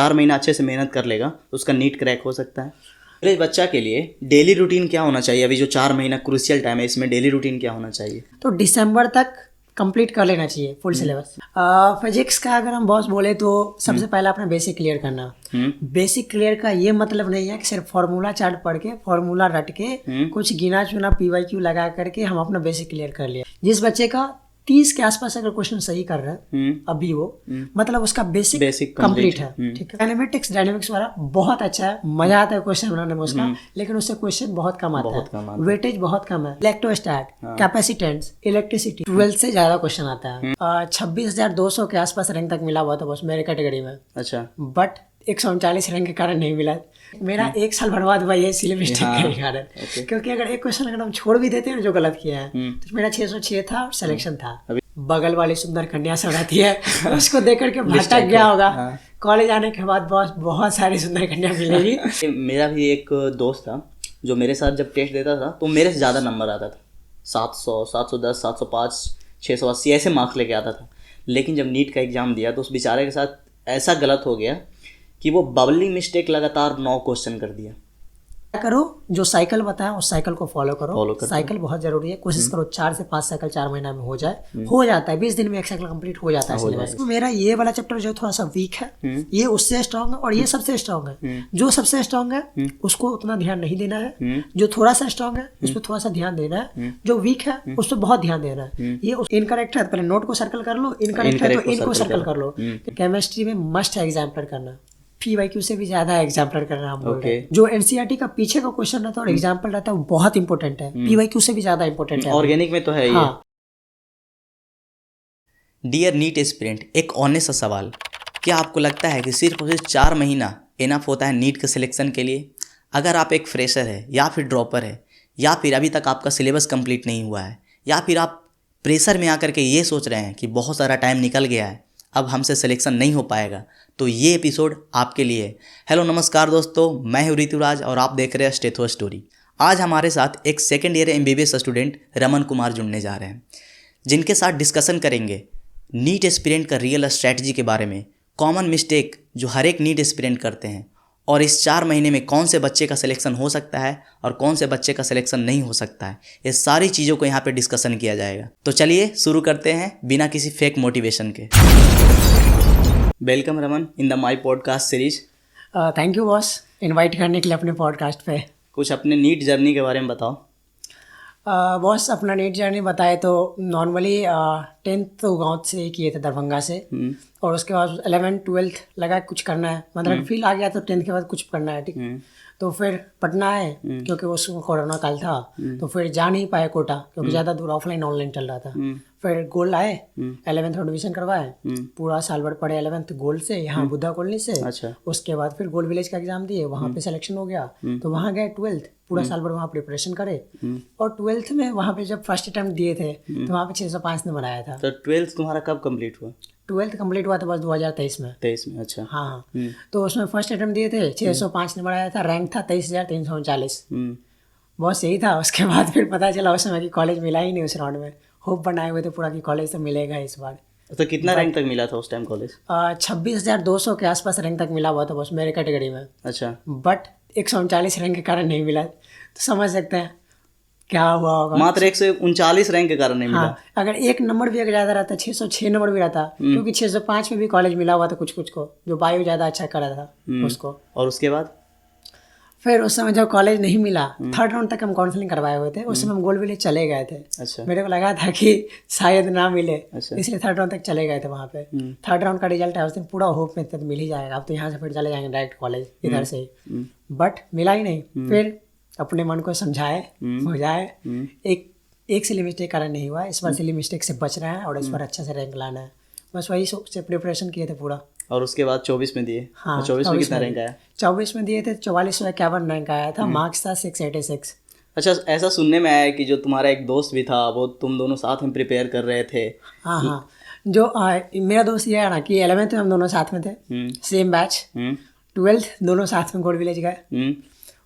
4 महीना अच्छे से मेहनत कर लेगा तो उसका नीट क्रैक हो सकता है। पहले बच्चा के लिए डेली रूटीन क्या होना चाहिए? अभी जो 4 महीना क्रूशियल टाइम है, इसमें डेली रूटीन क्या होना चाहिए? तो दिसंबर तक कंप्लीट कर लेना चाहिए फुल सिलेबस। फिजिक्स का अगर हम बॉस बोले तो सबसे पहला अपना बेसिक क्लियर करना। बेसिक क्लियर का ये मतलब नहीं है कि सिर्फ फार्मूला चार्ट पढ़ के फॉर्मूला रट के कुछ गिना चुना PYQ लगा करके हम अपना बेसिक क्लियर कर लिया। जिस बच्चे का 30 के आसपास अगर क्वेश्चन सही कर रहा है अभी वो मतलब उसका बेसिक कंप्लीट है। ठीक है। डायनेमिक्स वाला बहुत अच्छा है, मजा आता है क्वेश्चन बनाने में उसका, लेकिन उससे क्वेश्चन बहुत कम आता है, वेटेज बहुत कम है। इलेक्ट्रोस्टैट, कैपेसिटेंस, इलेक्ट्रिसिटी 12 से ज्यादा क्वेश्चन आता है। 26,200 के आसपास रैंक तक मिला हुआ था बस मेरे कैटेगरी में। अच्छा। बट 139 रैंक के कारण नहीं मिला। मेरा एक साल बर्बाद हुआ ये सिली मिस्टेक के कारण। क्योंकि अगर एक क्वेश्चन अगर हम छोड़ भी देते हैं जो गलत किया है तो मेरा 606 था और सिलेक्शन था। बगल वाली सुंदर कन्या सब रहती है उसको देख करके भटक गया होगा। कॉलेज आने के बाद बहुत सारी सुंदर कन्या मिलेगी। मेरा भी एक दोस्त था जो मेरे साथ जब टेस्ट देता था तो मेरे से ज़्यादा नंबर आता था, 700, 710, 705, 680 ऐसे मार्क्स लेके आता था। लेकिन जब नीट का एग्ज़ाम दिया तो उस बेचारे के साथ ऐसा गलत हो गया कि वो बबलिंग मिस्टेक लगातार 9 क्वेश्चन कर दिया। क्या करो, जो साइकिल बताया उस साइकिल को फॉलो करो। साइकिल बहुत जरूरी है। कोशिश करो 4 से 5 साइकिल 4 महीना में हो जाए। हो जाता है 20 दिन में एक साइकिल कंप्लीट हो जाता है सिलेबस। तो मेरा ये वाला चैप्टर जो थोड़ा सा वीक है ये उससे स्ट्रांग है और ये सबसे स्ट्रांग है। जो सबसे स्ट्रांग है उसको उतना ध्यान नहीं देना है, जो थोड़ा सा स्ट्रांग है उस पर थोड़ा सा ध्यान देना है, जो वीक है उस पर बहुत ध्यान देना है। ये इनकरेक्ट है पहले नोट को सर्कल कर लो, इनकरेक्ट है तो इनको सर्कल कर लो। केमिस्ट्री में मस्ट है एग्जाम्पलर करना, PYQ से भी ज्यादा एग्जाम्पलर करना हम बोल रहे हैं। जो NCERT का पीछे का क्वेश्चन रहता है और एग्जाम्पल रहता है वो बहुत इंपॉर्टेंट है। PYQ से भी ज्यादा इंपॉर्टेंट है। ऑर्गेनिक में तो है ये। डियर नीट एस्पिरेंट, एक ऑनेस्ट सा सवाल, क्या आपको लगता है कि सिर्फ और सिर्फ 4 महीना इनफ होता है नीट के सिलेक्शन के लिए? अगर आप एक फ्रेशर है या फिर ड्रॉपर है या फिर अभी तक आपका सिलेबस कंप्लीट नहीं हुआ है या फिर आप प्रेशर में आकर के ये सोच रहे हैं कि बहुत सारा टाइम निकल गया है, अब हमसे सिलेक्शन नहीं हो पाएगा, तो ये एपिसोड आपके लिए है। हेलो नमस्कार दोस्तों, मैं हूं ऋतुराज और आप देख रहे हैं स्टेथो स्टोरी। आज हमारे साथ एक second year MBBS student Raman Kumar जुड़ने जा रहे हैं, जिनके साथ डिस्कशन करेंगे नीट एस्पिरेंट का रियल स्ट्रैटेजी के बारे में, कॉमन मिस्टेक जो हर एक नीट एस्पिरेंट करते हैं, और इस 4 महीने में कौन से बच्चे का सिलेक्शन हो सकता है और कौन से बच्चे का सिलेक्शन नहीं हो सकता है। ये सारी चीज़ों को यहाँ पे डिस्कशन किया जाएगा। तो चलिए शुरू करते हैं बिना किसी फेक मोटिवेशन के। Welcome Raman in the my podcast series. Thank you boss invite करने के लिए अपने पॉडकास्ट पे। कुछ अपने नीट जर्नी के बारे में बताओ। बॉस अपना नीट जर्नी बताए तो नॉर्मली 10th तो गाँव से ही किए थे, दरभंगा से। और उसके बाद 11th 12th लगा कुछ करना है, मतलब फील आ गया तो 10th के बाद कुछ करना है। ठीक। तो फिर पटना आए क्योंकि उस कोरोना काल था तो फिर जा नहीं पाए कोटा क्योंकि ज़्यादा दूर ऑफलाइन ऑनलाइन चल रहा था। फिर गोल्ड आए, 11th एडमिशन करवाए, पूरा साल भर पढ़े 11th गोल्ड से यहाँ बुद्धा कॉलोनी से। अच्छा। उसके बाद फिर गोल्ड विलेज का एग्जाम दिए, वहाँ पे सिलेक्शन हो गया तो वहाँ गए 12th, पूरा साल भर वहाँ प्रिपरेशन करे। और 12th में वहाँ पे जब फर्स्ट अटेम्प्ट दिए थे तो वहाँ पे 605 नंबर आया था। तो 12th तुम्हारा कब कंप्लीट हुआ? 12th कंप्लीट हुआ था बस 2023 में। 23 में? अच्छा। हाँ। तो उसमें फर्स्ट अटेम्प्ट दिए थे, 605 नंबर आया था, रैंक था 23,339। बहुत सही था। उसके बाद फिर पता चला उस समय कि कॉलेज मिला ही नहीं उस राउंड में। होप बनाए हुए थे पूरा कि कॉलेज तो मिलेगा इस बार। तो कितना रैंक तक मिला था उस टाइम कॉलेज? 26,200 के आसपास रैंक तक मिला हुआ था बस मेरे कैटेगरी में। अच्छा। बट 139 रैंक के कारण नहीं मिला, तो समझ सकते हैं क्या हुआ होगा। मात्र 139 रैंक के कारण नहीं मिला। अगर एक नंबर भी अगर ज़्यादा रहता, 606 नंबर भी रहता, क्योंकि 605 में भी कॉलेज मिला हुआ था कुछ को, जो बायो ज़्यादा अच्छा करा था उसको। और उसके बाद फिर उस समय जब कॉलेज नहीं मिला, 3rd राउंड तक हम काउंसलिंग करवाए हुए थे। उस समय हम गोल्ड विलेज चले गए थे। अच्छा। मेरे को लगा था कि शायद ना मिले। अच्छा। इसलिए 3rd राउंड तक चले गए थे वहाँ पे। 3rd राउंड का रिजल्ट है उस दिन, पूरा होप में तक मिल ही जाएगा, अब तो यहाँ से फिर चले जाएंगे डायरेक्ट कॉलेज इधर से ही। बट मिला ही नहीं। फिर अपने मन को समझाए बुझाए, एक सिली मिस्टेक कारण नहीं हुआ, इस बार सिली मिस्टेक से बच रहे हैं और इस बार अच्छा से रैंक लाना है, बस वही सोच से प्रिपरेशन किए थे पूरा। और उसके बाद 24 में दिए। हाँ, 24 में कितना रैंक आया? 24 में दिए थे 4451 रैंक आया था, मार्क्स था 686। अच्छा, ऐसा सुनने में आया कि जो तुम्हारा एक दोस्त भी था वो तुम दोनों साथ में प्रिपेयर कर रहे थे। हाँ, जो मेरा दोस्त ये है ना कि 11th में हम दोनों साथ में थे, सेम बैच। 12th दोनों साथ में गोल्ड विलेज गए,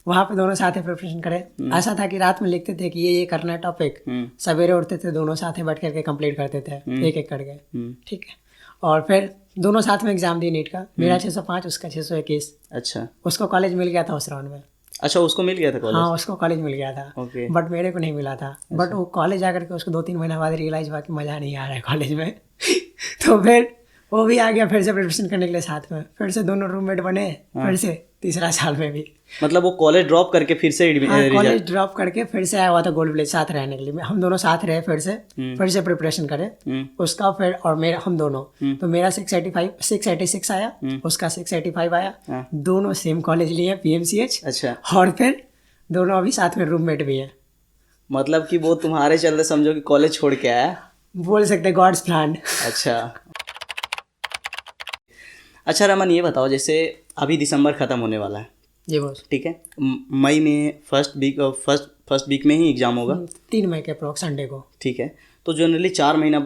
वहाँ पे दोनों साथ ही प्रिपरेशन करे। ऐसा था कि रात में लिखते थे कि ये करना है टॉपिक, सवेरे उठते थे दोनों साथ ही बैठ करके कंप्लीट करते थे एक एक करके। ठीक है। और फिर दोनों साथ में एग्जाम दिए नीट का, मेरा 605, उसका 621। अच्छा उसको कॉलेज मिल गया था उस राउंड में। अच्छा, उसको मिल गया था कॉलेज? हाँ, उसको कॉलेज मिल गया था। ओके। बट मेरे को नहीं मिला था। बट वो कॉलेज आकर के उसको 2-3 महीना बाद रियलाइज हुआ कि मज़ा नहीं आ रहा है कॉलेज में। तो फिर वो भी आ गया फिर से प्रिपरेशन करने के लिए साथ में, फिर से दोनों रूममेट बने। फिर से तीसरा साल में भी मतलब वो कॉलेज ड्रॉप करके फिर से कॉलेज ड्रॉप करके फिर से आया हुआ था गोल्ड विलेज साथ रहने के लिए। हम दोनों साथ रहे, फिर से प्रिपरेशन करे उसका, फिर और मेरा, हम दोनों। तो मेरा 686 आया, उसका 685 आया। दोनों सेम कॉलेज लिए, PMCH। अच्छा। और फिर दोनों अभी साथ में रूममेट भी हैं। मतलब कि वो तुम्हारे चलते समझो कि कॉलेज छोड़ के आया, बोल सकते हैं गॉड्स प्लान। अच्छा रमन, ये बताओ, जैसे अभी दिसंबर ख़त्म होने वाला है, जी बॉस। ठीक है, मई में फर्स्ट वीक में ही एग्ज़ाम होगा। 3 मई के अप्रॉक्स संडे को। ठीक है, तो जनरली 4 महीना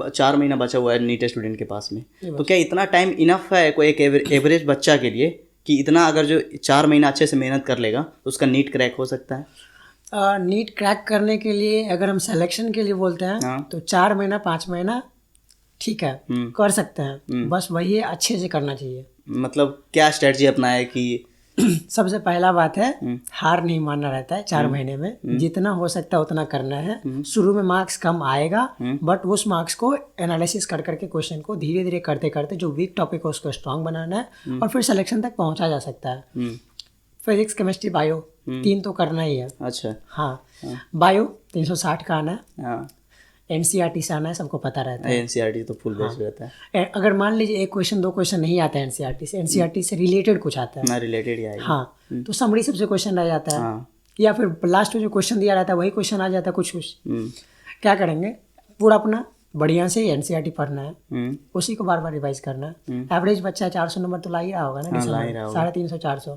बचा हुआ है नीट स्टूडेंट के पास में। तो क्या इतना टाइम इनफ है कोई एक एवरेज बच्चा के लिए कि इतना अगर जो 4 महीना अच्छे से मेहनत कर लेगा तो उसका नीट क्रैक हो सकता है? नीट क्रैक करने के लिए अगर हम सिलेक्शन के लिए बोलते हैं तो 4 महीना 5 महीना ठीक है, कर सकते हैं। बस वही है, अच्छे से करना चाहिए। मतलब क्या स्ट्रेटजी अपनाए कि सबसे पहला बात है हार नहीं मानना रहता है। 4 महीने में जितना हो सकता है उतना करना है। शुरू में मार्क्स कम आएगा, बट उस मार्क्स को एनालिसिस कर करके क्वेश्चन को धीरे धीरे करते करते जो वीक टॉपिक है उसको स्ट्रांग बनाना है और फिर सिलेक्शन तक पहुंचा जा सकता है। फिजिक्स, केमिस्ट्री, बायो 3 तो करना ही है। अच्छा। हाँ, बायो 360 का आना है। हाँ, NCERT से आना है, सबको पता रहता है। NCERT तो फुल बेस्ड रहता है। अगर मान लीजिए 1 क्वेश्चन 2 क्वेश्चन नहीं आता है NCERT से रिलेटेड कुछ आता है ना, रिलेटेड ही आएगा। हाँ, तो समरी सबसे क्वेश्चन रह जाता है। या फिर लास्ट में जो क्वेश्चन दिया रहता है वही क्वेश्चन आ जाता है कुछ। क्या करेंगे, पूरा अपना बढ़िया से NCERT पढ़ना है, उसी को बार बार रिवाइज करना है। एवरेज बच्चा 400 नंबर तो ला ही रहा होगा ना, 350-400।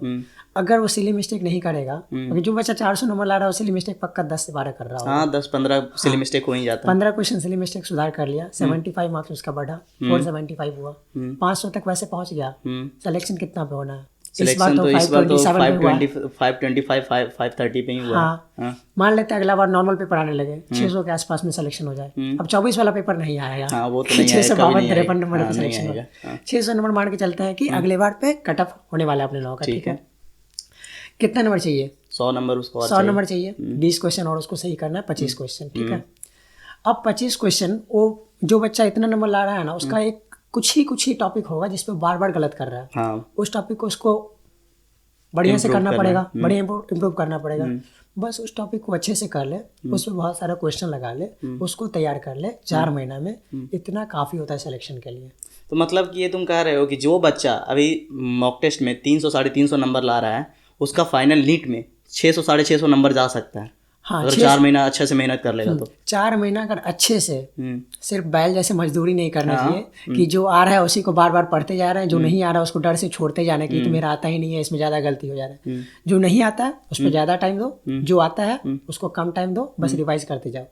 अगर वो सिली मिस्टेक नहीं करेगा, अगर जो बच्चा 400 नंबर ला रहा है वो सिली मिस्टेक पक्का 10 से 12 कर रहा होगा। 10-15 सिली मिस्टेक हो ही जाता है। 15 क्वेश्चन सिली मिस्टेक सुधार कर लिया, 75 मार्क्स उसका बढ़ा, 475 हुआ, 500 तक वैसे पहुंच गया। सिलेक्शन कितना पे होना है? सिलेक्शन तो इस बार तो 530 पे ही हुआ। हाँ, मान लेते हैं अगला बार नॉर्मल पेपर आने लगे, 600 के आसपास में सिलेक्शन हो जाए। अब 24 वाला पेपर नहीं आएगा। हाँ, वो तो नहीं 652-53 नंबर पे सिलेक्शन होगा। 600 नंबर मान के चलते हैं कि अगले बार पे कट ऑफ होने वाला है अपने लोगों का। ठीक है, कितना नंबर चाहिए? 100 नंबर उसको 100 नंबर चाहिए। 20 क्वेश्चन और उसको सही करना है, 25 क्वेश्चन। ठीक है, अब 25 क्वेश्चन वो जो बच्चा इतना नंबर ला रहा है ना, उसका एक कुछ ही टॉपिक होगा जिसपे बार बार गलत कर रहा है। हाँ, उस टॉपिक को उसको बढ़िया से करना पड़ेगा, बढ़िया इम्प्रूव करना पड़ेगा। बस उस टॉपिक को अच्छे से कर ले, उसमें बहुत सारा क्वेश्चन लगा ले, उसको तैयार कर ले 4 महीना में, इतना काफ़ी होता है सिलेक्शन के लिए। तो मतलब कि ये तुम कह रहे हो कि जो बच्चा अभी मॉक टेस्ट में 300-350 नंबर ला रहा है, उसका फाइनल नीट में 600-650 नंबर जा सकता है। हाँ, अगर 4 महीना अच्छे से मेहनत कर लेगा तो 4 महीना अगर अच्छे से, सिर्फ बैल जैसे मजदूरी नहीं करना चाहिए कि जो आ रहा है उसी को बार बार पढ़ते जा रहे हैं, जो नहीं आ रहा है उसको डर से छोड़ते जाना कि तो मेरा आता ही नहीं है, इसमें ज़्यादा गलती हो जा रहा है। जो नहीं आता है उस पर ज़्यादा टाइम दो, जो आता है उसको कम टाइम दो, बस रिवाइज करते जाओ।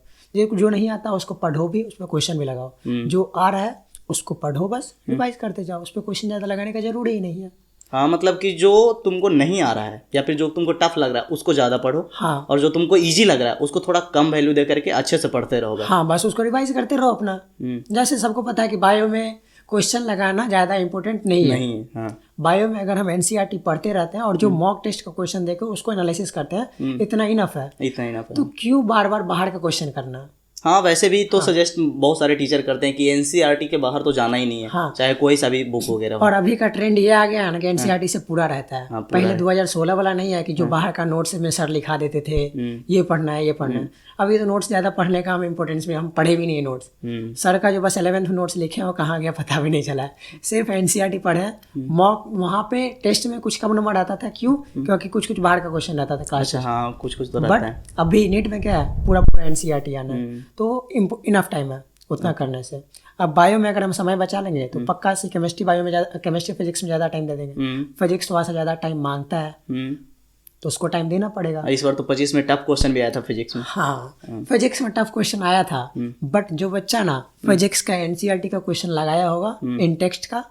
जो नहीं आता उसको पढ़ो भी, उस पर क्वेश्चन भी लगाओ। जो आ रहा है उसको पढ़ो, बस रिवाइज करते जाओ, उस पर क्वेश्चन ज़्यादा लगाने का जरूरी ही नहीं है। हाँ, मतलब कि जो तुमको नहीं आ रहा है या फिर जो तुमको टफ लग रहा है उसको ज़्यादा पढ़ो। हाँ, और जो तुमको इजी लग रहा है उसको थोड़ा कम वैल्यू दे करके अच्छे से पढ़ते रहोगे। हाँ, बस उसको रिवाइज करते रहो अपना। जैसे सबको पता है कि बायो में क्वेश्चन लगाना ज़्यादा इंपॉर्टेंट नहीं है। हाँ, बायो में अगर हम NCERT पढ़ते रहते हैं और जो मॉक टेस्ट का क्वेश्चन देकर उसको एनालिसिस करते हैं, इतना इनफ है। इतना इनफ है। तो क्यों बार बार बाहर का क्वेश्चन करना? हाँ, वैसे भी तो सजेस्ट बहुत सारे टीचर करते हैं कि NCERT के बाहर तो जाना ही नहीं है। हाँ, चाहे कोई सा भी बुक वगैरह हो। और अभी का ट्रेंड ये आ गया है ना कि NCERT से पूरा रहता है। हाँ, पहले 2016 वाला नहीं है कि जो बाहर का नोट्स में सर लिखा देते थे, ये पढ़ना है, ये पढ़ना है। अभी तो नोट्स ज़्यादा पढ़ने का हम इम्पोर्टेंस में, हम पढ़े भी नहीं है नोट्स। सर का जो बस 11th नोट्स लिखे हैं वो कहाँ गया पता भी नहीं चला है। सिर्फ NCERT पढ़े। मॉक वहाँ पे टेस्ट में कुछ कम नंबर आता था, क्यों? क्योंकि कुछ बाहर का क्वेश्चन रहता था। अच्छा, हाँ, कुछ तो रहता है। बट अभी नीट में क्या है, पूरा NCERT आना है, तो इनफ टाइम है उतना करने से। अब बायो में अगर हम समय बचा लेंगे तो पक्का से केमिस्ट्री फिजिक्स में ज़्यादा टाइम दे देंगे। फिजिक्स थोड़ा सा ज़्यादा टाइम मांगता है, तो उसको टाइम देना पड़ेगा। इस बार तो 25 में टफ क्वेश्चन भी आया था फिजिक्स में। हाँ, फिजिक्स में टफ क्वेश्चन आया था, बट जो बच्चा ना फिजिक्स का NCERT का क्वेश्चन लगाया होगा इन टेक्स्ट का,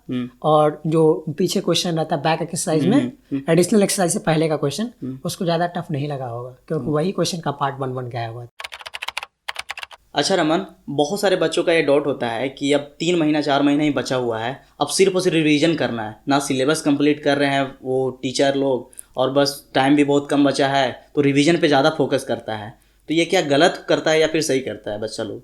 और जो पीछे क्वेश्चन रहता है बैक एक्सरसाइज में, एडिशनल एक्सरसाइज से पहले का क्वेश्चन, उसको ज़्यादा टफ नहीं लगा होगा क्योंकि वही क्वेश्चन का पार्ट 1 बन गया हुआ। अच्छा रमन, बहुत सारे बच्चों का ये डाउट होता है कि अब 3 महीना 4 महीना ही बचा हुआ है, अब सिर्फ और सिर्फ रिवीजन करना है, ना सिलेबस कंप्लीट कर रहे हैं वो टीचर लोग, और बस टाइम भी बहुत कम बचा है तो रिवीजन पे ज़्यादा फोकस करता है। तो ये क्या गलत करता है या फिर सही करता है बच्चा लोग?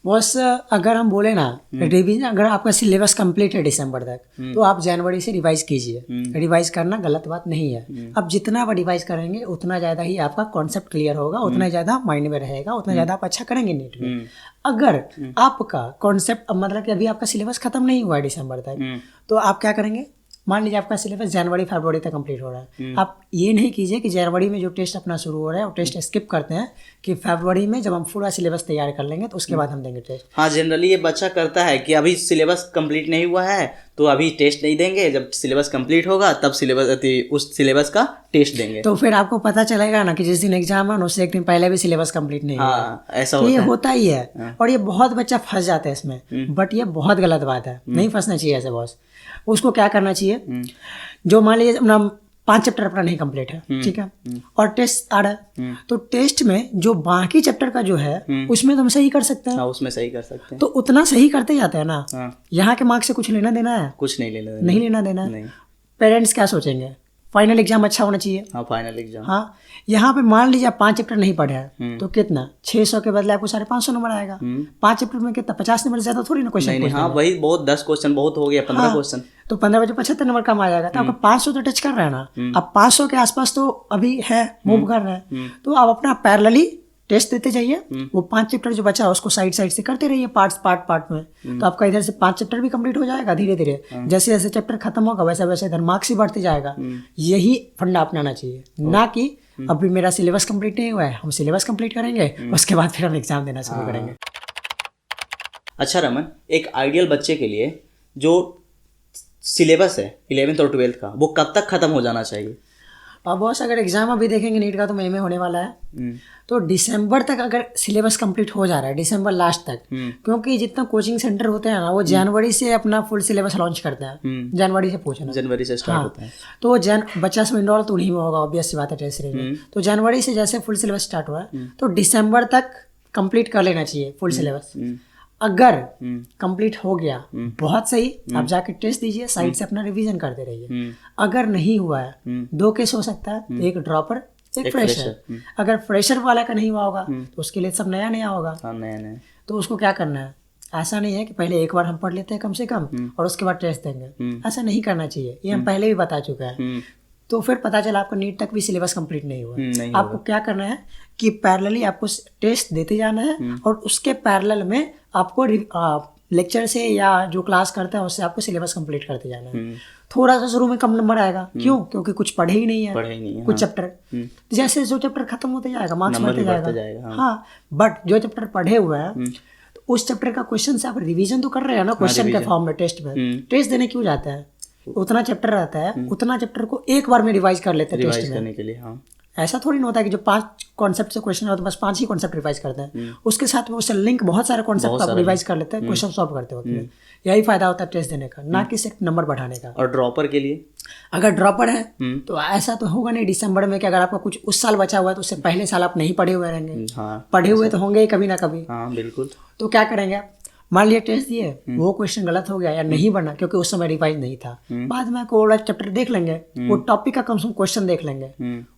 बस अगर हम बोले ना रिवीजन, अगर आपका सिलेबस कंप्लीट है दिसंबर तक तो आप जनवरी से रिवाइज कीजिए। रिवाइज करना गलत बात नहीं है। अब जितना आप रिवाइज करेंगे उतना ज़्यादा ही आपका कॉन्सेप्ट क्लियर होगा, उतना ज़्यादा माइंड में रहेगा, उतना ज़्यादा आप अच्छा करेंगे नीट में। अगर आपका कॉन्सेप्ट मतलब कि अभी आपका सिलेबस खत्म नहीं हुआ है दिसंबर तक, तो आप क्या करेंगे? मान लीजिए आपका सिलेबस जनवरी फरवरी तक कंप्लीट हो रहा है, आप ये नहीं कीजिए कि जनवरी में जो टेस्ट अपना शुरू हो रहा है वो टेस्ट स्किप करते हैं कि फरवरी में जब हम पूरा सिलेबस तैयार कर लेंगे तो उसके बाद हम देंगे टेस्ट। हाँ, जनरली ये बच्चा करता है कि अभी सिलेबस कंप्लीट नहीं हुआ है तो अभी टेस्ट नहीं देंगे, जब सिलेबस कंप्लीट होगा तब उस सिलेबस का टेस्ट देंगे। तो फिर आपको पता चलेगा ना कि जिस दिन एग्जाम है उससे एक दिन पहले भी सिलेबस कंप्लीट नहीं हुआ। हाँ, ऐसा तो ये होता है। होता ही है और ये बहुत बच्चा फंस जाता है इसमें, बट ये बहुत गलत बात है, नहीं फंसना चाहिए ऐसे बॉस। उसको क्या करना चाहिए? जो मान लीजिए अपना 5 चैप्टर अपना नहीं कंप्लीट है, ठीक है, और टेस्ट आ रहा है, तो टेस्ट में जो बाकी चैप्टर का जो है उसमें तो हम सही कर सकते हैं। हाँ, उसमें सही कर सकते हैं। तो उतना सही करते जाते हैं ना। हाँ, यहाँ के मार्क्स से कुछ लेना देना है? कुछ नहीं लेना देना। नहीं लेना देना है। नहीं। पेरेंट्स क्या सोचेंगे? फाइनल एग्जाम अच्छा होना चाहिए। हाँ, फाइनल एग्जाम। हाँ, यहाँ पे मान लीजिए आप 5 चैप्टर नहीं पढ़े हैं तो कितना 600 के बदले आपको 550 नंबर आएगा। 5 चैप्टर में कितना 50 नंबर से ज्यादा थोड़ी ना क्वेश्चन। नहीं, हाँ वही बहुत 10 क्वेश्चन बहुत हो गया, 15 क्वेश्चन। तो 15 बजे 75 नंबर कम आ जाएगा, तो आपका 500 तो टच कर रहा है ना। अब 500 के आसपास तो अभी है, मूव कर रहे हैं, तो आप अपना पैरेलली टेस्ट देते जाइए। वो 5 चैप्टर जो बचा है उसको साइड से करते रहिए, पार्ट में। तो आपका इधर से 5 चैप्टर भी कंप्लीट हो जाएगा धीरे धीरे। जैसे जैसे चैप्टर खत्म होगा वैसे वैसे इधर मार्क्स ही बढ़ते जाएगा। यही फंडा अपनाना चाहिए, ना कि अभी मेरा सिलेबस कंप्लीट नहीं हुआ है, हम सिलेबस कंप्लीट करेंगे उसके बाद फिर हम एग्जाम देना शुरू करेंगे। अच्छा रमन, एक आइडियल बच्चे के लिए जो सिलेबस है 11th और 12th का, वो कब तक खत्म हो जाना चाहिए? और बॉस अगर एग्जाम अभी देखेंगे नीट का तो मई में होने वाला है, तो दिसंबर तक अगर सिलेबस कंप्लीट हो जा रहा है, दिसंबर लास्ट तक, क्योंकि जितना कोचिंग सेंटर होते हैं ना वो जनवरी से अपना फुल सिलेबस लॉन्च करते हैं। जनवरी से पूछना, जनवरी से स्टार्ट होता है। तो बच्चा सब इनरोल तो उन्हीं में होगा, ऑब्वियस सी बात है टेस्ट सीरीज। तो जनवरी से जैसे फुल सिलेबस स्टार्ट हुआ है तो दिसंबर तक कंप्लीट कर लेना चाहिए फुल सिलेबस। अगर कंप्लीट हो गया बहुत सही, आप जाके टेस्ट दीजिए, साइड से अपना रिवीजन करते रहिए। अगर नहीं हुआ है 2 केस हो सकता है, एक ड्रॉपर एक फ्रेशर। अगर फ्रेशर वाला का नहीं हुआ होगा तो उसके लिए सब नया नया होगा। हाँ, नया। तो उसको क्या करना है? ऐसा नहीं है कि पहले एक बार हम पढ़ लेते हैं कम से कम और उसके बाद टेस्ट देंगे, ऐसा नहीं करना चाहिए। ये हम पहले भी बता चुके हैं। तो फिर पता चला आपका नीट तक भी सिलेबस कंप्लीट नहीं हुआ। आपको क्या करना है कि पैरेलली आपको टेस्ट देते जाना है और उसके पैरेलल में आपको लेक्चर से या जो क्लास करता है उससे आपको सिलेबस कंप्लीट करते जाना है। थोड़ा सा शुरू में कम नंबर आएगा, क्यों? क्योंकि कुछ पढ़े ही नहीं है, कुछ चैप्टर। जैसे जो चैप्टर खत्म होते जाएगा मार्क्स बढ़ते जाएगा। हाँ, बट जो चैप्टर पढ़े हुए हैं तो उस चैप्टर का क्वेश्चन से आप रिवीजन तो कर रहे हैं ना क्वेश्चन के फॉर्म में। टेस्ट में टेस्ट देने क्यों जाता है? उतना चैप्टर रहता है, उतना चैप्टर को एक बार में रिवाइज कर लेते हैं टेस्ट करने के लिए। हाँ, ऐसा थोड़ी ना होता है कि जो 5 कॉन्सेप्ट से क्वेश्चन होता है बस 5 ही कॉन्सेप्ट रिवाइज करते हैं, उसके साथ में उससे लिंक बहुत सारे कॉन्सेप्ट आप रिवाइज कर लेते हैं क्वेश्चन सॉल्व करते वक्त में। यही फायदा होता है टेस्ट देने का, ना कि सिर्फ नंबर बढ़ाने का। और ड्रॉपर के लिए अगर ड्रॉपर है तो ऐसा तो होगा नहीं दिसंबर में कि अगर आपका कुछ उस साल बचा हुआ है तो उससे पहले साल आप नहीं पढ़े हुए रहेंगे। पढ़े हुए तो होंगे ही कभी ना कभी। हाँ, बिल्कुल। तो क्या करेंगे आप? मान लिया टेस्ट दिए, वो क्वेश्चन गलत हो गया या नहीं बना क्योंकि उस समय रिवाइज नहीं था, बाद में आपको चैप्टर देख लेंगे, वो टॉपिक का कम से कम क्वेश्चन देख लेंगे।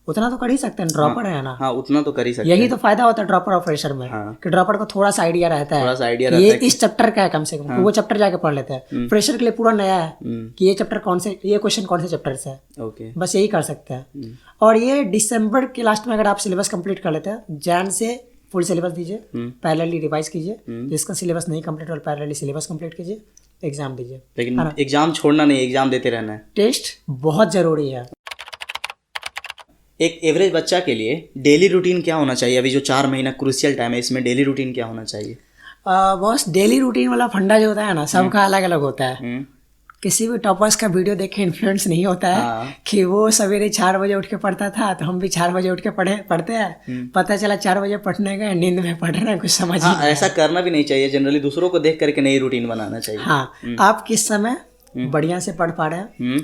उतना तो कर ही सकते हैं, ड्रॉपर है ना। हाँ, उतना तो कर ही सकते हैं। यही तो फायदा होता है ड्रॉपर और फ्रेशर में, कि ड्रॉपर को थोड़ा सा आइडिया रहता है, ये इस चैप्टर का है कम से कम, वो चैप्टर जाके पढ़ लेते हैं। फ्रेशर के लिए पूरा नया है कि ये चैप्टर कौन से, ये क्वेश्चन कौन से चैप्टर से है। बस यही कर सकते हैं। और ये दिसंबर के लास्ट में अगर आप सिलेबस कंप्लीट कर लेते हैं, जैन से फुल सिलेबस दीजिए, पैरेलली रिवाइज कीजिए, जिसका सिलेबस नहीं कंप्लीट और पैरेलली सिलेबस कंप्लीट कीजिए, एग्जाम दीजिए। लेकिन एग्जाम छोड़ना नहीं, एग्जाम देते रहना है। टेस्ट बहुत जरूरी है। एक एवरेज बच्चा के लिए डेली रूटीन क्या होना चाहिए? अभी जो 4 महीना क्रूशियल टाइम है, इसमें डेली रूटीन क्या होना चाहिए? बॉस डेली रूटीन वाला फंडा जो होता है ना, सबका अलग अलग होता है। किसी भी टॉपर्स का वीडियो देख के इन्फ्लुएंस नहीं होता है कि वो सवेरे 4 बजे उठ के पढ़ता था तो हम भी 4 बजे उठ के पढ़ते हैं। पता चला 4 बजे पढ़ने गए, नींद में पढ़ रहे हैं, कुछ समझ ही नहीं। ऐसा करना भी नहीं चाहिए, जनरली दूसरों को देख करके नई रूटीन बनाना चाहिए। हाँ, आप किस समय बढ़िया से पढ़ पा रहे हैं,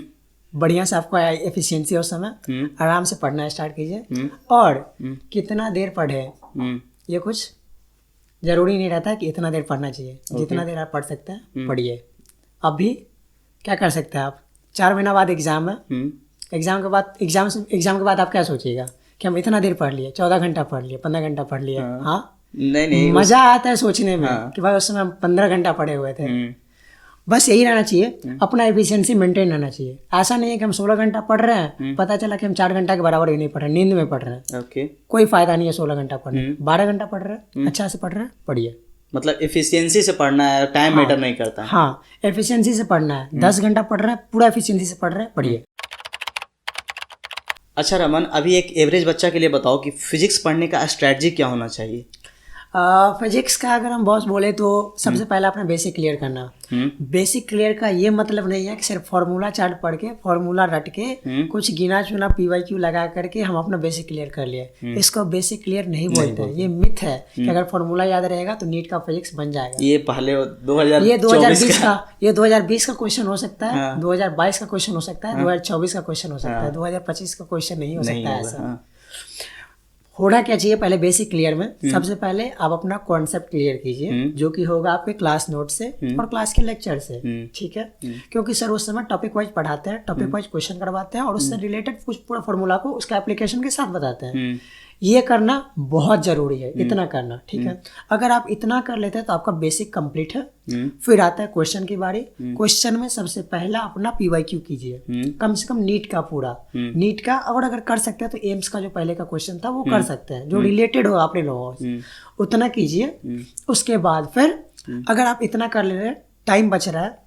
बढ़िया से आपको एफिशिएंसी उस समय, आराम से पढ़ना स्टार्ट कीजिए। और कितना देर पढ़े ये कुछ जरूरी नहीं रहता कि इतना देर पढ़ना चाहिए, जितना देर आप पढ़ सकते हैं पढ़िए। अभी क्या कर सकते हैं आप, 4 महीना बाद एग्जाम है, एग्जाम के बाद आप क्या सोचिएगा कि हम इतना देर पढ़ लिए, 14 घंटा पढ़ लिए, 15 घंटा पढ़ लिए। हाँ नहीं मजा आता है सोचने में कि भाई उस समय हम 15 घंटा पढ़े हुए थे। बस यही रहना चाहिए, अपना एफिशिएंसी मेंटेन रहना चाहिए। ऐसा नहीं है कि हम 16 घंटा पढ़ रहे हैं, पता चला कि हम 4 घंटा के बराबर ही नहीं पढ़ रहे, नींद में पढ़ रहे हैं। कोई फायदा नहीं है 16 घंटा पढ़ने। 12 घंटा पढ़ रहे हैं, अच्छा से पढ़ रहे हैं, पढ़िए। मतलब एफिशिएंसी से पढ़ना है, टाइम मैटर नहीं करता। हाँ, एफिशिएंसी से पढ़ना है। 10 घंटा पढ़ रहे हैं, पूरा एफिशिएंसी से पढ़ रहे हैं, पढ़िए। अच्छा रमन, अभी एक एवरेज बच्चा के लिए बताओ कि फिजिक्स पढ़ने का स्ट्रैटेजी क्या होना चाहिए? फिजिक्स का अगर हम बॉस बोले तो सबसे पहले अपना बेसिक क्लियर करना। बेसिक क्लियर का ये मतलब नहीं है कि सिर्फ फॉर्मूला चार्ट पढ़ के, फॉर्मूला रट के, कुछ गिना चुना PYQ लगा करके हम अपना बेसिक क्लियर कर लिए। इसको बेसिक क्लियर नहीं बोलते हैं, ये मिथ है कि अगर फॉर्मूला याद रहेगा तो नीट का फिजिक्स बन जाएगा। ये पहले 2020 का क्वेश्चन हो सकता है, 2022 का क्वेश्चन हो सकता है, 2024 का क्वेश्चन हो सकता है, 2025 का क्वेश्चन नहीं हो सकता है। ऐसा होना क्या चाहिए, पहले बेसिक क्लियर में सबसे पहले आप अपना कॉन्सेप्ट क्लियर कीजिए, जो कि होगा आपके क्लास नोट से और क्लास के लेक्चर से। ठीक है, क्योंकि सर उस समय टॉपिक वाइज पढ़ाते हैं, टॉपिक वाइज क्वेश्चन करवाते हैं और उससे रिलेटेड कुछ पूरा फॉर्मूला को उसका एप्लीकेशन के साथ बताते हैं। ये करना बहुत जरूरी है, इतना करना। ठीक है, अगर आप इतना कर लेते हैं तो आपका बेसिक कंप्लीट है। फिर आता है क्वेश्चन की बारी। क्वेश्चन में सबसे पहला अपना PYQ कीजिए, कम से कम नीट का पूरा, नीट का। और अगर कर सकते हैं तो एम्स का जो पहले का क्वेश्चन था वो कर सकते हैं, जो रिलेटेड हो अपने लोगों से, उतना कीजिए। उसके बाद फिर अगर आप इतना कर ले रहे हैं, टाइम बच रहा है,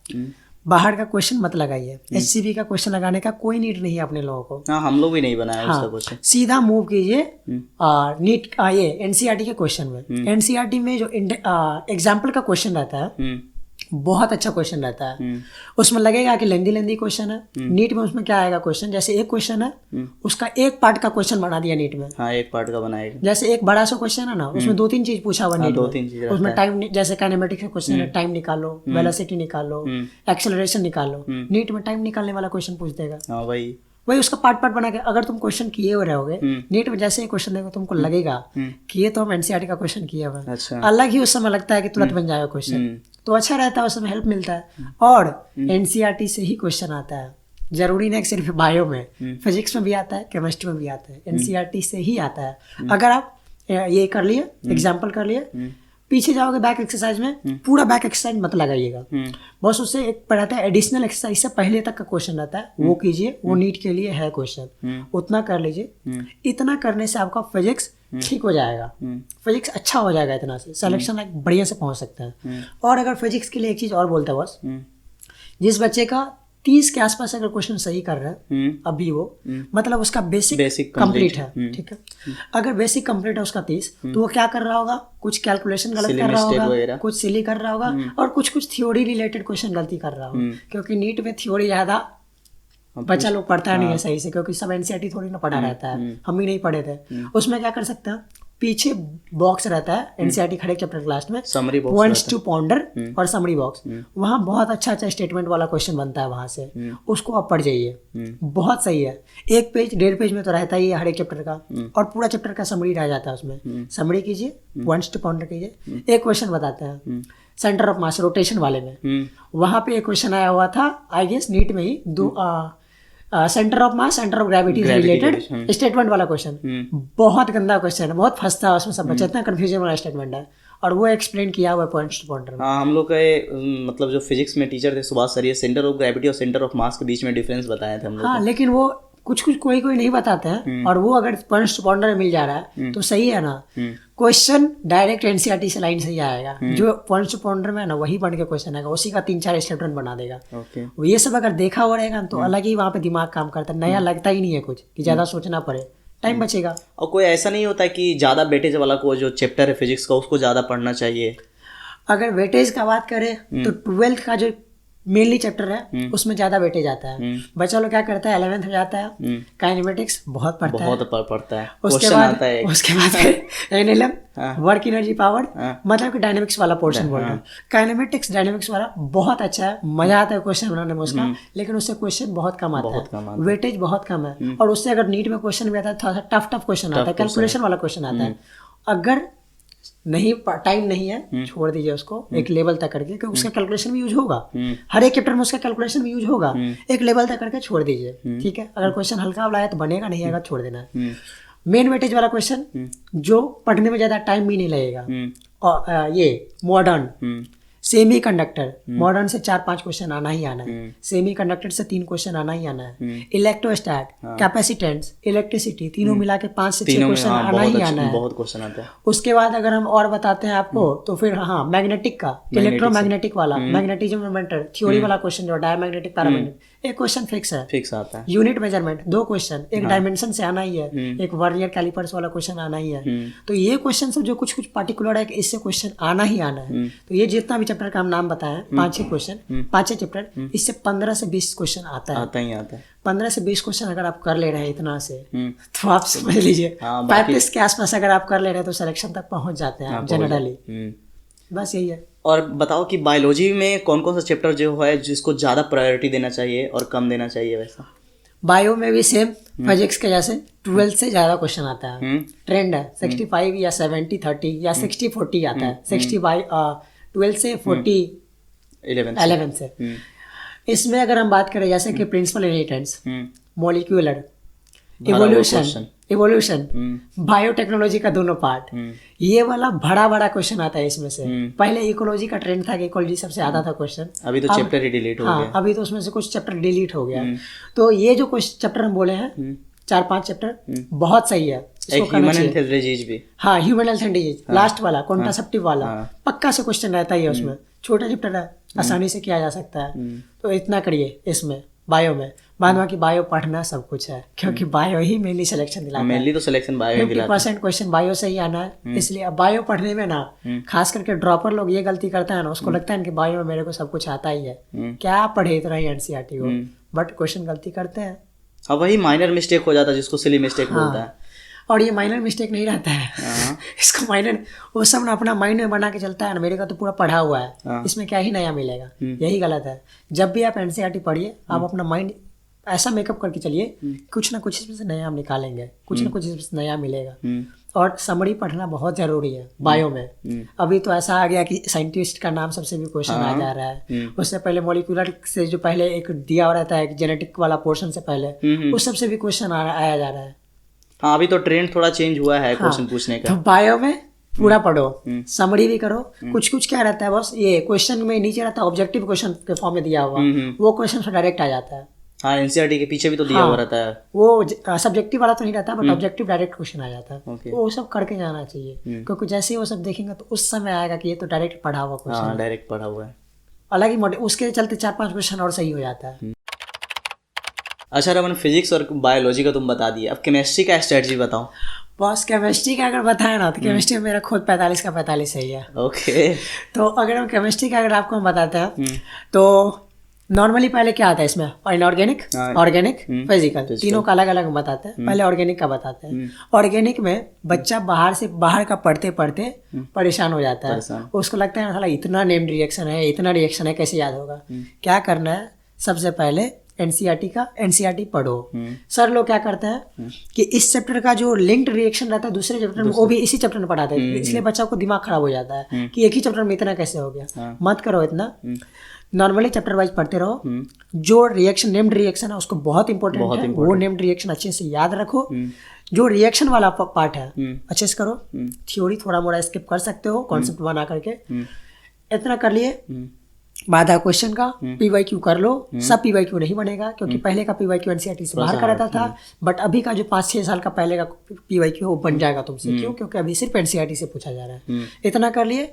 बाहर का क्वेश्चन मत लगाइए। HCB का क्वेश्चन लगाने का कोई नीड नहीं है अपने लोगों को। हाँ, हम लोग भी नहीं बनाया उसका क्वेश्चन। सीधा मूव कीजिए नीट ये NCERT के क्वेश्चन में। NCERT में जो एग्जाम्पल का क्वेश्चन रहता है, बहुत अच्छा क्वेश्चन रहता है। उसमें लगेगा कि लेंदी क्वेश्चन है। नीट में उसमें क्या आएगा क्वेश्चन, जैसे एक क्वेश्चन है उसका एक पार्ट का क्वेश्चन बना दिया नीट में। हाँ, एक पार्ट का बनाएगा। जैसे एक बड़ा सा क्वेश्चन है ना, उसमें 2-3 चीज पूछा हुआ नीट में। उसमें टाइम, जैसे काइनेमेटिक्स का क्वेश्चन है, टाइम निकालो, वेलोसिटी निकालो, एक्सेलरेशन निकालो। नीट में टाइम निकालने वाला क्वेश्चन पूछ देगा। हाँ भाई, वही उसका पार्ट बना के अगर तुम क्वेश्चन किए हुए रहोगे, नीट में जैसे ही क्वेश्चन देगा तुमको लगेगा कि ये तो हम NCERT का क्वेश्चन किया हुआ है। अच्छा। अलग ही उस समय लगता है कि तुरंत बन जाएगा क्वेश्चन, तो अच्छा रहता है, उस समय हेल्प मिलता है। और NCERT से ही क्वेश्चन आता है, जरूरी नहीं कि सिर्फ बायो में, फिजिक्स में भी आता है, केमिस्ट्री में भी आता है, NCERT से ही आता है। अगर आप ये कर लिए, एग्जाम्पल कर लिए, पीछे जाओगे बैक एक्सरसाइज में, पूरा बैक एक्सरसाइज मत लगाइएगा। बस उससे एक पढ़ाता है एडिशनल एक्सरसाइज से पहले तक का क्वेश्चन रहता है, वो कीजिए, वो नीट के लिए है क्वेश्चन, उतना कर लीजिए। इतना करने से आपका फिजिक्स ठीक हो जाएगा, फिजिक्स अच्छा हो जाएगा। इतना से सिलेक्शन बढ़िया से पहुंच सकते हैं। और अगर फिजिक्स के लिए एक चीज और बोलता है बस, जिस बच्चे का 30 के आसपास अगर क्वेश्चन सही कर रहा है अभी, वो मतलब उसका बेसिक कंप्लीट है। ठीक है, अगर बेसिक कंप्लीट है उसका 30, तो वो क्या कर रहा होगा, कुछ कैलकुलेशन गलत कर रहा होगा, कुछ सिली कर रहा होगा, और कुछ थ्योरी रिलेटेड क्वेश्चन गलती कर रहा होगा। क्योंकि नीट में थ्योरी ज्यादा बच्चा लोग पढ़ता नहीं है सही से, क्योंकि सब NCERT थोड़ी ना पढ़ा रहता है, हम भी नहीं पढ़े थे। उसमें क्या कर सकते हैं, पीछे बॉक्स रहता है NCERT हर एक चैप्टर क्लास में, summary box, points to ponder और समरी बॉक्स। वहाँ बहुत अच्छा स्टेटमेंट वाला क्वेश्चन बनता है, वहां से उसको आप पढ़ जाइए, बहुत सही है। 1 पेज 1.5 पेज में तो रहता ही है हर एक चैप्टर का, और पूरा चैप्टर का समरी रह जाता है उसमें। समरी कीजिए, पॉइंट्स टू पॉन्डर कीजिए। एक क्वेश्चन बताते हैं सेंटर ऑफ मास रोटेशन वाले में, वहां पे एक क्वेश्चन आया हुआ था, आई गेस नीट में ही, centre of mass centre of gravity related statement वाला क्वेश्चन। बहुत गंदा क्वेश्चन है, बहुत फंसता है उसमें सब बच्चे, इतना कंफ्यूजन वाला स्टेटमेंट है, और वो एक्सप्लेन किया हुआ है पॉइंट्स टू पॉइंटर में। हाँ, हम लोग के मतलब जो फिजिक्स में टीचर थे सुभाष सर, ये सेंटर ऑफ ग्रेविटी और सेंटर ऑफ मास के बीच में डिफरेंस बताए थे हम लोग। हाँ, लेकिन वो कुछ कोई नहीं बताते हैं, और वो अगर पॉइंट्स टू पॉइंटर में मिल जा रहा है तो सही है ना। क्वेश्चन डायरेक्ट NCERT से लाइन से ही आएगा, जो पॉइंट्स टू पॉइंटर में है ना वही बन के क्वेश्चन आएगा, उसी का 3-4 स्टेटमेंट बना देगा। ये सब अगर देखा हुआ रहेगा तो अलग ही वहाँ पे दिमाग काम करता है, नया लगता ही नहीं है कुछ कि ज्यादा सोचना पड़े, टाइम बचेगा। और कोई ऐसा नहीं होता कि ज्यादा वेटेज वाला को जो चैप्टर है फिजिक्स का उसको ज्यादा पढ़ना चाहिए? अगर वेटेज का बात करें तो 12th का जो मेनली चैप्टर है उसमें ज्यादा वेटेज आता है। बच्चा लोग क्या करता है, 11th में जाता है, काइनेमेटिक्स बहुत पढ़ता है, उसके बाद NLM वर्क एनर्जी पावर, मतलब कि डायनेमिक्स वाला पोर्शन बोल रहा है। काइनेमेटिक्स डायनेमिक्स वाला बहुत अच्छा है, मजा आता है क्वेश्चन बनाने में उसका, लेकिन उससे क्वेश्चन बहुत कम आता है, वेटेज बहुत कम है। और उससे अगर नीट में क्वेश्चन भी आता है, थोड़ा सा टफ क्वेश्चन आता है, कैलकुलेशन वाला क्वेश्चन आता है। अगर नहीं टाइम नहीं है, छोड़ दीजिए उसको एक लेवल तक करके, क्योंकि उसका कैलकुलेशन भी यूज होगा, हर एक चैप्टर में उसका कैलकुलेशन भी यूज होगा, एक लेवल तक करके छोड़ दीजिए, ठीक है। अगर क्वेश्चन हल्का वाला है तो बनेगा, नहीं आएगा छोड़ देना है। मेन वेटेज वाला क्वेश्चन जो पढ़ने में ज्यादा टाइम भी नहीं लगेगा, और ये मॉडर्न सेमी कंडक्टर, मॉडर्न से 4-5 क्वेश्चन आना ही आना है, सेमी कंडक्टर से 3 क्वेश्चन आना ही आना है, इलेक्ट्रोस्टैट, कैपेसिटेंस, इलेक्ट्रिसिटी, तीनों मिला के 5 से 6 क्वेश्चन आना ही आना है, बहुत क्वेश्चन आते हैं। उसके बाद अगर हम और बताते हैं आपको तो फिर हाँ मैग्नेटिक का, इलेक्ट्रोमैग्नेटिक वाला, मैग्नेटिज्म मोमेंटम थ्योरी वाला क्वेश्चन जो डायमैग्नेटिक पैरामैग्नेटिक, एक क्वेश्चन फिक्स है, फिक्स आता है। यूनिट मेजरमेंट 2 क्वेश्चन, एक डायमेंशन से आना ही है, एक वर्नियर कैलिपर्स वाला क्वेश्चन आना ही है। तो ये क्वेश्चन सब जो कुछ कुछ पार्टिकुलर है कि इससे क्वेश्चन आना ही आना है। तो ये जितना भी चैप्टर का हम नाम बताएं 5-6 क्वेश्चन, 5-6 चैप्टर, इससे 15 से 20 क्वेश्चन आता है, आता ही आता है। 15 से 20 क्वेश्चन अगर आप कर ले रहे हैं इतना से, तो आप समझ लीजिए 35 के आसपास अगर आप कर ले रहे हैं तो सिलेक्शन तक पहुंच जाते हैं जनरली। बस यही है। और बताओ कि बायोलॉजी में कौन कौन सा चैप्टर जो है जिसको ज़्यादा प्रायोरिटी देना चाहिए और कम देना चाहिए? वैसा बायो में भी सेम फिजिक्स के जैसे 12 से ज़्यादा क्वेश्चन आता है, ट्रेंड है 65 या 70-30 या 60-40 आता है, 12 से 40 11 से। इसमें अगर हम बात करें जैसे कि principle inheritance, molecular evolution, biotechnology का दोनों पार्ट, ये वाला बड़ा क्वेश्चन आता है इसमें से। पहले इकोलॉजी का ट्रेंड था कि इकोलॉजी सबसे ज्यादा था क्वेश्चन, अभी तो चैप्टर ही डिलीट हो गया। अभी तो उसमें से कुछ चैप्टर डिलीट हो गया। तो ये जो चैप्टर हम बोले हैं 4-5 चैप्टर बहुत सही है, ह्यूमन हेल्थ एंड डिजीज भी, हाँ human health and disease last वाला कॉन्ट्रासेप्टिव वाला पक्का से क्वेश्चन रहता ही है उसमें, छोटा चैप्टर है, आसानी से किया जा सकता है। तो इतना करिए इसमें बायो में, बाद बाकी बायो पढ़ना सब कुछ है, क्योंकि बायो ही मेनली सिलेक्शन दिलाता है, मेनली तो सिलेक्शन बायो ही दिलाता है। 50% क्वेश्चन बायो से ही आना है। इसलिए अब बायो पढ़ने में ना खास करके ड्रॉपर लोग ये गलती करता है ना, उसको लगता है कि बायो में मेरे को सब कुछ आता ही है, क्या पढ़े इतना ही एनसीईआरटी को, बट क्वेश्चन गलती करते हैं। हाँ वही माइनर मिस्टेक हो जाता है जिसको सिली मिस्टेक बोलता है। और ये माइनर मिस्टेक नहीं रहता है इसको माइनर वो सब ना अपना माइंड में बना के चलता है ना, मेरे का तो पूरा पढ़ा हुआ है, इसमें क्या ही नया मिलेगा, यही गलत है। जब भी आप एनसीईआरटी पढ़िए आप अपना माइंड ऐसा मेकअप करके चलिए, कुछ ना कुछ इसमें से नया हम निकालेंगे, कुछ ना कुछ इसमें से नया मिलेगा। और समरी पढ़ना बहुत जरूरी है बायो में। अभी तो ऐसा आ गया कि साइंटिस्ट का नाम सबसे भी क्वेश्चन आ जा रहा है, उससे पहले मॉलिक्यूलर से जो पहले एक दिया हुआ रहता है जेनेटिक वाला पोर्शन से पहले, उस सबसे भी क्वेश्चन आया जा रहा है। हाँ अभी तो ट्रेंड थोड़ा चेंज हुआ है क्वेश्चन पूछने का। तो बायो में पूरा पढ़ो, समरी भी करो, कुछ कुछ क्या रहता है बस ये क्वेश्चन में नीचे रहता है ऑब्जेक्टिव क्वेश्चन के फॉर्म में दिया हुआ, वो क्वेश्चन डायरेक्ट आ जाता है। हाँ एनसीईआरटी के पीछे भी तो दिया हुआ रहता है, वो सब्जेक्टिव वाला तो नहीं रहता, बट ऑब्जेक्टिव डायरेक्ट क्वेश्चन आ जाता है। तो वो सब करके जाना चाहिए, क्योंकि जैसे ही वो सब देखेंगे तो उस समय आएगा कि ये तो डायरेक्ट पढ़ा हुआ क्वेश्चन है, डायरेक्ट पढ़ा हुआ है, अलग ही उसके चलते 4-5 क्वेश्चन और सही हो जाता है। अच्छा रमन, फिजिक्स और बायोलॉजी का तुम बता दिए, अब केमिस्ट्री का स्ट्रेटजी बताओ। बॉस केमिस्ट्री का अगर बताए ना तो केमिस्ट्री में मेरा खुद 45 का 45 सही है। ओके। तो अगर हम केमिस्ट्री का अगर आपको हम बताते हैं तो नॉर्मली पहले क्या आता है इसमें, इनऑर्गेनिक, ऑर्गेनिक, फिजिकल, तीनों का अलग अलग बताते हैं। पहले ऑर्गेनिक का बताते हैं। ऑर्गेनिक में बच्चा बाहर का पढ़ते पढ़ते परेशान हो जाता है, उसको लगता है साला इतना नेम्ड रिएक्शन है, इतना रिएक्शन है, कैसे याद होगा। क्या करना है, सबसे पहले एनसीईआरटी पढ़ो। सर लोग क्या करते हैं कि इस चैप्टर का जो लिंक्ड रिएक्शन रहता है दूसरे चैप्टर में, वो भी इसी चैप्टर में पढ़ाते हैं, इसलिए बच्चा को दिमाग खराब हो जाता है कि एक ही चैप्टर में इतना कैसे हो गया। मत करो इतना, नॉर्मली चैप्टर वाइज पढ़ते रहो। जो रिएक्शन नेम्ड रिएक्शन है उसको बहुत इंपॉर्टेंट है, वो नेम्ड रिएक्शन अच्छे से याद रखो। जो रिएक्शन वाला पार्ट है अच्छे से करो, थ्योरी थोड़ा मोड़ा स्किप कर सकते हो कॉन्सेप्ट बना करके, इतना कर लिए। बाधा क्वेश्चन का पीवाईक्यू कर लो। सब पीवाईक्यू नहीं बनेगा, क्योंकि पहले का पीवाईक्यू एनसीईआरटी से बाहर का रहता था, बट अभी का जो 5-6 साल का पहले का पीवाईक्यू वो बन जाएगा तुमसे। क्यों? क्योंकि अभी सिर्फ एनसीईआरटी से पूछा जा रहा है। इतना कर लिए।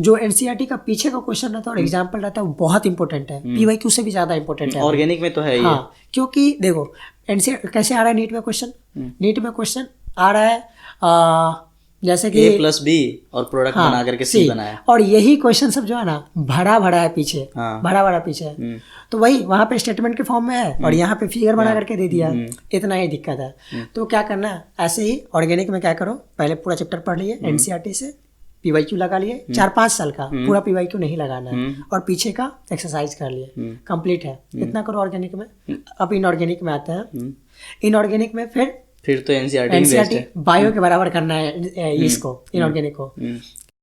जो एनसीईआरटी का पीछे का क्वेश्चन रहता है और एग्जाम्पल रहता है वो बहुत इंपॉर्टेंट है, पीवाईक्यू से भी ज्यादा इंपॉर्टेंट है। ऑर्गेनिक में तो है हाँ, क्योंकि देखो एनसीईआरटी कैसे आ रहा है नीट में क्वेश्चन, नीट में क्वेश्चन आ रहा है जैसे कि A+B और प्रोडक्ट बना करके C बनाया, और यही क्वेश्चन सब जो है ना भरा है पीछे, भरा पीछे है। तो वही वहाँ पे स्टेटमेंट के फॉर्म में है और यहाँ पे फिगर बना करके दे दिया, इतना ही दिक्कत है। तो क्या करना है, ऐसे ही ऑर्गेनिक में क्या करो, पहले पूरा चैप्टर पढ़ लिए एनसीईआरटी से, पीवाईक्यू लगा लिए 4-5 साल का, पूरा पीवाईक्यू नहीं लगाना है, और पीछे का एक्सरसाइज कर लिए, कंप्लीट है। इतना करो ऑर्गेनिक में। अब इनऑर्गेनिक में आते हैं। इनऑर्गेनिक में फिर फिर तो एनसीईआरटी में बेस्ट एनसीईआरटी है। बायो के बराबर करना है इसको, इनऑर्गेनिक को।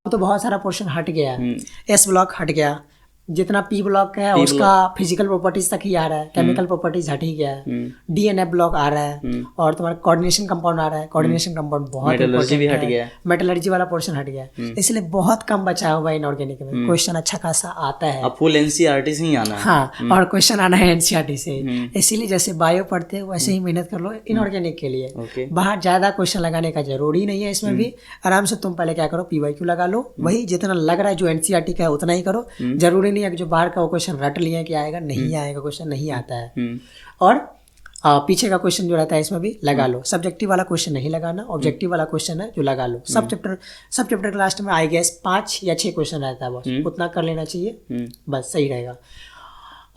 तो बहुत सारा पोर्शन हट गया है। एस ब्लॉक हट गया, जितना पी ब्लॉक है उसका फिजिकल प्रॉपर्टीज तक ही आ रहा है, केमिकल प्रॉपर्टीज हट ही गया है। डीएनए ब्लॉक आ रहा है और तुम्हारा कोऑर्डिनेशन कंपाउंड आ रहा है। कोऑर्डिनेशन कंपाउंड बहुत मेटलर्जी भी हट important गया है, है। मेटलर्जी वाला पोर्शन हट गया है, इसलिए बहुत कम बचा हुआ है इनऑर्गेनिक में। क्वेश्चन अच्छा खासा आता है। अब फुल एनसीईआरटी से ही आना है। हाँ, और क्वेश्चन आना है एनसीईआरटी से। इसीलिए जैसे बायो पढ़ते हो वैसे ही मेहनत कर लो इनऑर्गेनिक के लिए। ओके। बाहर ज्यादा क्वेश्चन लगाने का जरूरी नहीं है। इसमें भी आराम से तुम पहले क्या करो, पीवाईक्यू लगा लो, वही जितना लग रहा है जो एनसीईआरटी का है उतना ही करो। जरूरी नहीं है कि जो बाहर का क्वेश्चन रट लिए कि आएगा, नहीं आएगा, क्वेश्चन नहीं आता है। और पीछे का क्वेश्चन जो रहता है इसमें भी लगा लो। सब्जेक्टिव वाला क्वेश्चन नहीं लगाना, ऑब्जेक्टिव वाला क्वेश्चन है जो लगा लो। सब चैप्टर के लास्ट में आई गेस 5 या 6 क्वेश्चन रहता है, बस उतना कर लेना चाहिए, बस सही रहेगा।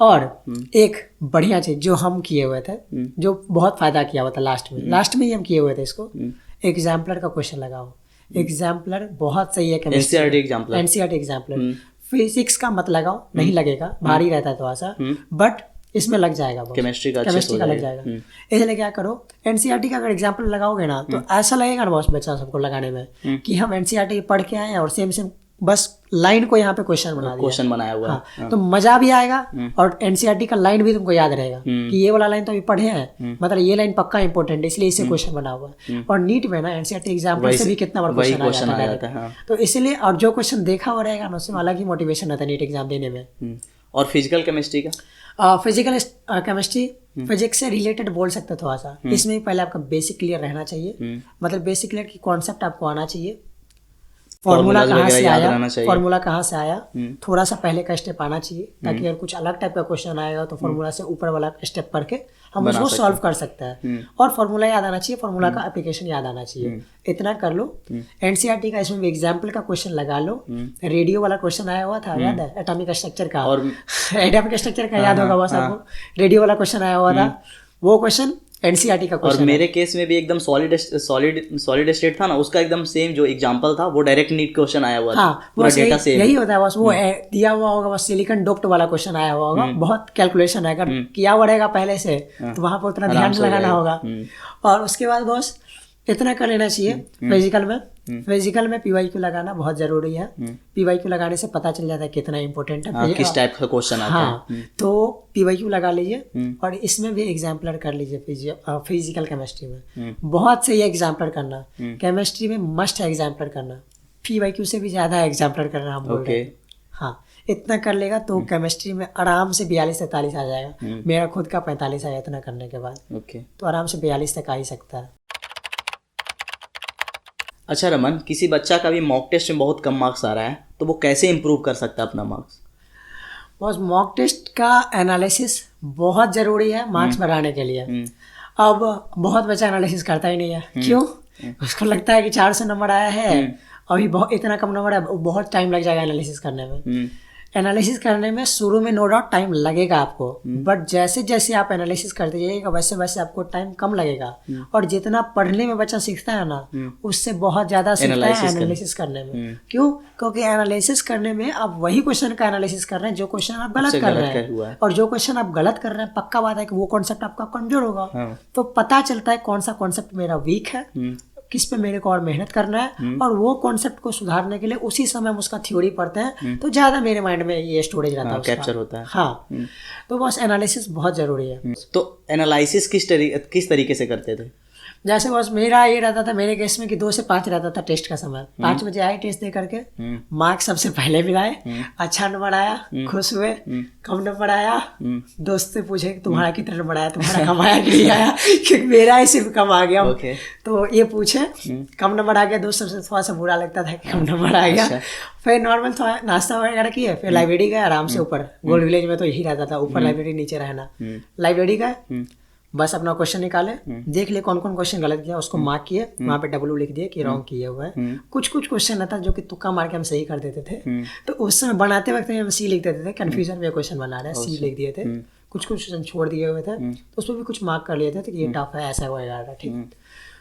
और एक बढ़िया चीज जो हम किए हुए थे, जो बहुत फायदा किया हुआ था लास्ट में ही हम किए हुए थे इसको, एग्जाम्पलर का क्वेश्चन लगाओ। एग्जाम्पलर बहुत सही है। NCERT exemplar, NCERT exemplar. Physics का मत लगाओ, नहीं लगेगा, भारी रहता है थोड़ा सा, बट इसमें लग जाएगा। केमिस्ट्री का लग जाएगा। इसलिए क्या करो, एनसीईआरटी का अगर एग्जाम्पल लगाओगे ना तो ऐसा लगेगा ना बॉस बच्चा सबको लगाने में कि हम एनसीईआरटी पढ़ के आए और सेम बस लाइन को यहाँ पे क्वेश्चन बनाया हुआ है। हाँ, तो मजा भी आएगा और एनसीईआरटी का लाइन भी तुमको याद रहेगा कि ये वाला लाइन तो अभी पढ़े हैं, मतलब ये लाइन पक्का इंपॉर्टेंट है, इसलिए इससे क्वेश्चन बना हुआ है। और नीट में ना एनसीईआरटी एग्जाम्पल से भी कितना बड़ा क्वेश्चन आ जाता है। तो इसलिए और जो क्वेश्चन देखा हुआ रहेगा ना उसमें अलग ही मोटिवेशन रहता है नीट एग्जाम देने में। और फिजिकल केमिस्ट्री का, फिजिकल केमिस्ट्री फिजिक्स से रिलेटेड बोल सकते हो थोड़ा सा। इसमें पहले आपका बेसिक क्लियर रहना चाहिए, मतलब बेसिक क्लियर की कॉन्सेप्ट आपको आना चाहिए, फॉर्मूला कहाँ से आया, थोड़ा सा पहले का स्टेप आना चाहिए, ताकि अगर कुछ अलग टाइप का क्वेश्चन आएगा तो फॉर्मूला से ऊपर वाला स्टेप पढ़ के हम उसको सॉल्व कर सकते हैं। और फॉर्मूला याद आना चाहिए, फॉर्मूला का एप्लीकेशन याद आना चाहिए, इतना कर लो। एनसीईआरटी का इसमें भी एग्जाम्पल का क्वेश्चन लगा लो। रेडियो वाला क्वेश्चन आया हुआ था, याद है? एटॉमिक स्ट्रक्चर का, और एटॉमिक स्ट्रक्चर का याद होगा बस आपको। रेडियो वाला क्वेश्चन आया हुआ था, वो क्वेश्चन एनसीईआरटी का क्वेश्चन। और मेरे केस में भी एकदम सॉलिड स्टेट था ना, उसका एकदम सेम जो एग्जांपल था वो डायरेक्ट नीट क्वेश्चन आया हुआ था। हाँ, पूरा डेटा सेम यही होता है बस। वो दिया हुआ होगा बस, सिलिकॉन डोप्ड वाला क्वेश्चन आया हुआ होगा, बहुत कैलकुलेशन है, अगर किया हुआ रहेगा पहले से तो वहां पर उतना ध्यान लगाना होगा। और उसके बाद बस इतना कर लेना चाहिए। फिजिकल में पीवाईक्यू लगाना बहुत जरूरी है। पीवाईक्यू लगाने से पता चल जाता है कितना इंपॉर्टेंट है, किस टाइप का क्वेश्चन आता है। तो पीवाईक्यू लगा लीजिए और इसमें भी एग्जाम्पलर कर लीजिए। फिजिकल केमिस्ट्री में बहुत सही है एग्जाम्पलर करना, केमिस्ट्री में मस्ट है एग्जाम्पलर करना, पीवाईक्यू से भी ज्यादा एग्जाम्पलर करना हम बोल रहे हैं। हाँ, इतना कर लेगा तो केमिस्ट्री में आराम से 42-43 आ जाएगा। मेरा खुद का 45 आया इतना करने के बाद, तो आराम से 42 तक आ ही सकता है। अच्छा रमन, किसी बच्चा का भी मॉक टेस्ट में बहुत कम मार्क्स आ रहा है तो वो कैसे इम्प्रूव कर सकता है अपना मार्क्स? बस मॉक टेस्ट का एनालिसिस बहुत ज़रूरी है मार्क्स बढ़ाने के लिए। अब बहुत बच्चा एनालिसिस करता ही नहीं है। क्यों? उसको लगता है कि 400 नंबर आया है, अभी बहुत इतना कम नंबर है, बहुत टाइम लग जाएगा एनालिसिस करने में। एनालिसिस करने में शुरू में नो डाउट टाइम लगेगा आपको, बट जैसे जैसे आप एनालिसिस करते जाइएगा वैसे वैसे आपको टाइम कम लगेगा। और जितना पढ़ने में बच्चा सीखता है ना, उससे बहुत ज़्यादा सीखता है एनालिसिस करने में। क्यों? क्योंकि एनालिसिस करने में आप वही क्वेश्चन का एनालिसिस कर रहे हैं जो क्वेश्चन आप गलत कर रहे हैं, और जो क्वेश्चन आप गलत कर रहे हैं पक्का बात है कि वो कॉन्सेप्ट आपका कमजोर होगा। तो पता चलता है कौन सा कॉन्सेप्ट मेरा वीक है, किस पे मेरे को और मेहनत करना है, और वो कॉन्सेप्ट को सुधारने के लिए उसी समय हम उसका थ्योरी पढ़ते हैं तो ज्यादा मेरे माइंड में ये स्टोरेज रहता है, कैप्चर होता है। हाँ, तो बस एनालिसिस बहुत जरूरी है। तो एनालिसिस किस तरीके से करते थे? जैसे बस मेरा ये रहता था, मेरे केस में कि 2 से 5 रहता था टेस्ट का समय। 5 बजे आए टेस्ट दे करके, मार्क्स सबसे पहले मिलाए, अच्छा नंबर आया, खुश हुए, कम नंबर आया, दोस्त से पूछे कि तुम्हारा कितना नंबर आया, तुम्हारा कम आया कि नहीं आया, क्योंकि मेरा ही सिर्फ कम आ गया। तो ये पूछे, कम नंबर आ गया, दोस्त सबसे थोड़ा सा बुरा लगता था कि कम नंबर आ गया। फिर नॉर्मल थोड़ा नाश्ता वगैरह किए, फिर लाइब्रेरी गए आराम से। ऊपर गोल्ड विलेज में तो यही रहता था, ऊपर लाइब्रेरी नीचे रहना। लाइब्रेरी गए, बस अपना क्वेश्चन निकाले, देख ले कौन कौन क्वेश्चन गलत किया, उसको मार्क किए, वहाँ पे W लिख दिए कि रॉन्ग किए हुए हैं। कुछ क्वेश्चन रहता जो कि तुक्का मार के हम सही कर देते थे, तो उस समय बनाते वक्त हम C लिख देते थे, कंफ्यूजन में क्वेश्चन बना रहे हैं C लिख दिए थे। कुछ क्वेश्चन छोड़ दिए हुए थे तो उसमें भी कुछ मार्क कर लिए थे कि ये टफ है, ऐसा वगैरह। ठीक,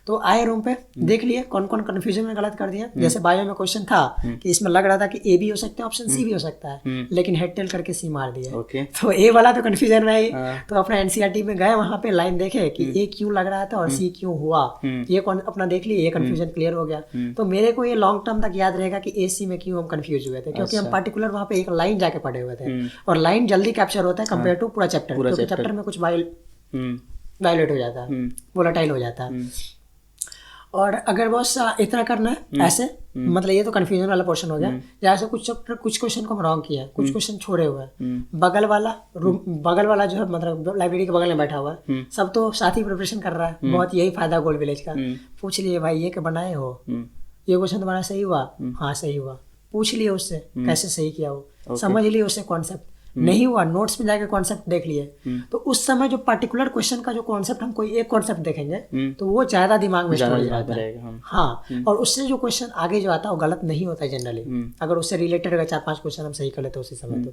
तो आए रूम पे देख लिए कौन कौन कन्फ्यूजन में गलत कर दिया। जैसे बायो में क्वेश्चन था कि इसमें लग रहा था कि ए भी हो सकता है, ऑप्शन सी भी हो सकता है, लेकिन हेड टेल करके सी मार दिया। तो ए वाला तो कन्फ्यूजन में ही, तो अपना एनसीईआरटी में गए, वहां पे लाइन देखे कि ए क्यों लग रहा था और सी क्यों हुआ, ये अपना देख लिए, ये कन्फ्यूजन क्लियर हो गया। तो मेरे को ये लॉन्ग टर्म तक याद रहेगा कि ए सी में क्यों हम कंफ्यूज हुए थे, क्योंकि हम पर्टिकुलर वहां पे एक लाइन जाके पढ़े हुए थे, और लाइन जल्दी कैप्चर होता है कंपेयर टू पूरा चैप्टर, क्योंकि चैप्टर में कुछ वायलेट हो जाता है, वोलेटाइल हो जाता है। और अगर बस इतना करना है ऐसे, मतलब ये तो कंफ्यूजन वाला पोर्शन हो गया। जैसे कुछ क्वेश्चन को हम रॉन्ग किया है, कुछ क्वेश्चन छोड़े हुए हैं, बगल वाला जो है मतलब लाइब्रेरी के बगल में बैठा हुआ है, सब तो साथ ही प्रिपरेशन कर रहा है, बहुत यही फायदा गोल्ड विलेज का। पूछ लिए भाई ये क्या बनाए हो, ये क्वेश्चन तुम्हारा सही हुआ, हाँ सही हुआ, पूछ लिए उससे कैसे सही किया हो, समझ लिए उससे कॉन्सेप्ट, नहीं हुआ नोट्स में जाके कॉन्सेप्ट देख लिए। तो उस समय जो पर्टिकुलर क्वेश्चन का जो कॉन्सेप्ट, हम कोई एक कॉन्सेप्ट देखेंगे तो वो ज्यादा दिमाग में स्टोर रहता है। हाँ, और उससे जो क्वेश्चन आगे जो आता है वो गलत नहीं होता है जनरली, अगर उससे रिलेटेड अगर 4-5 क्वेश्चन हम सही कर लेते उसी समय।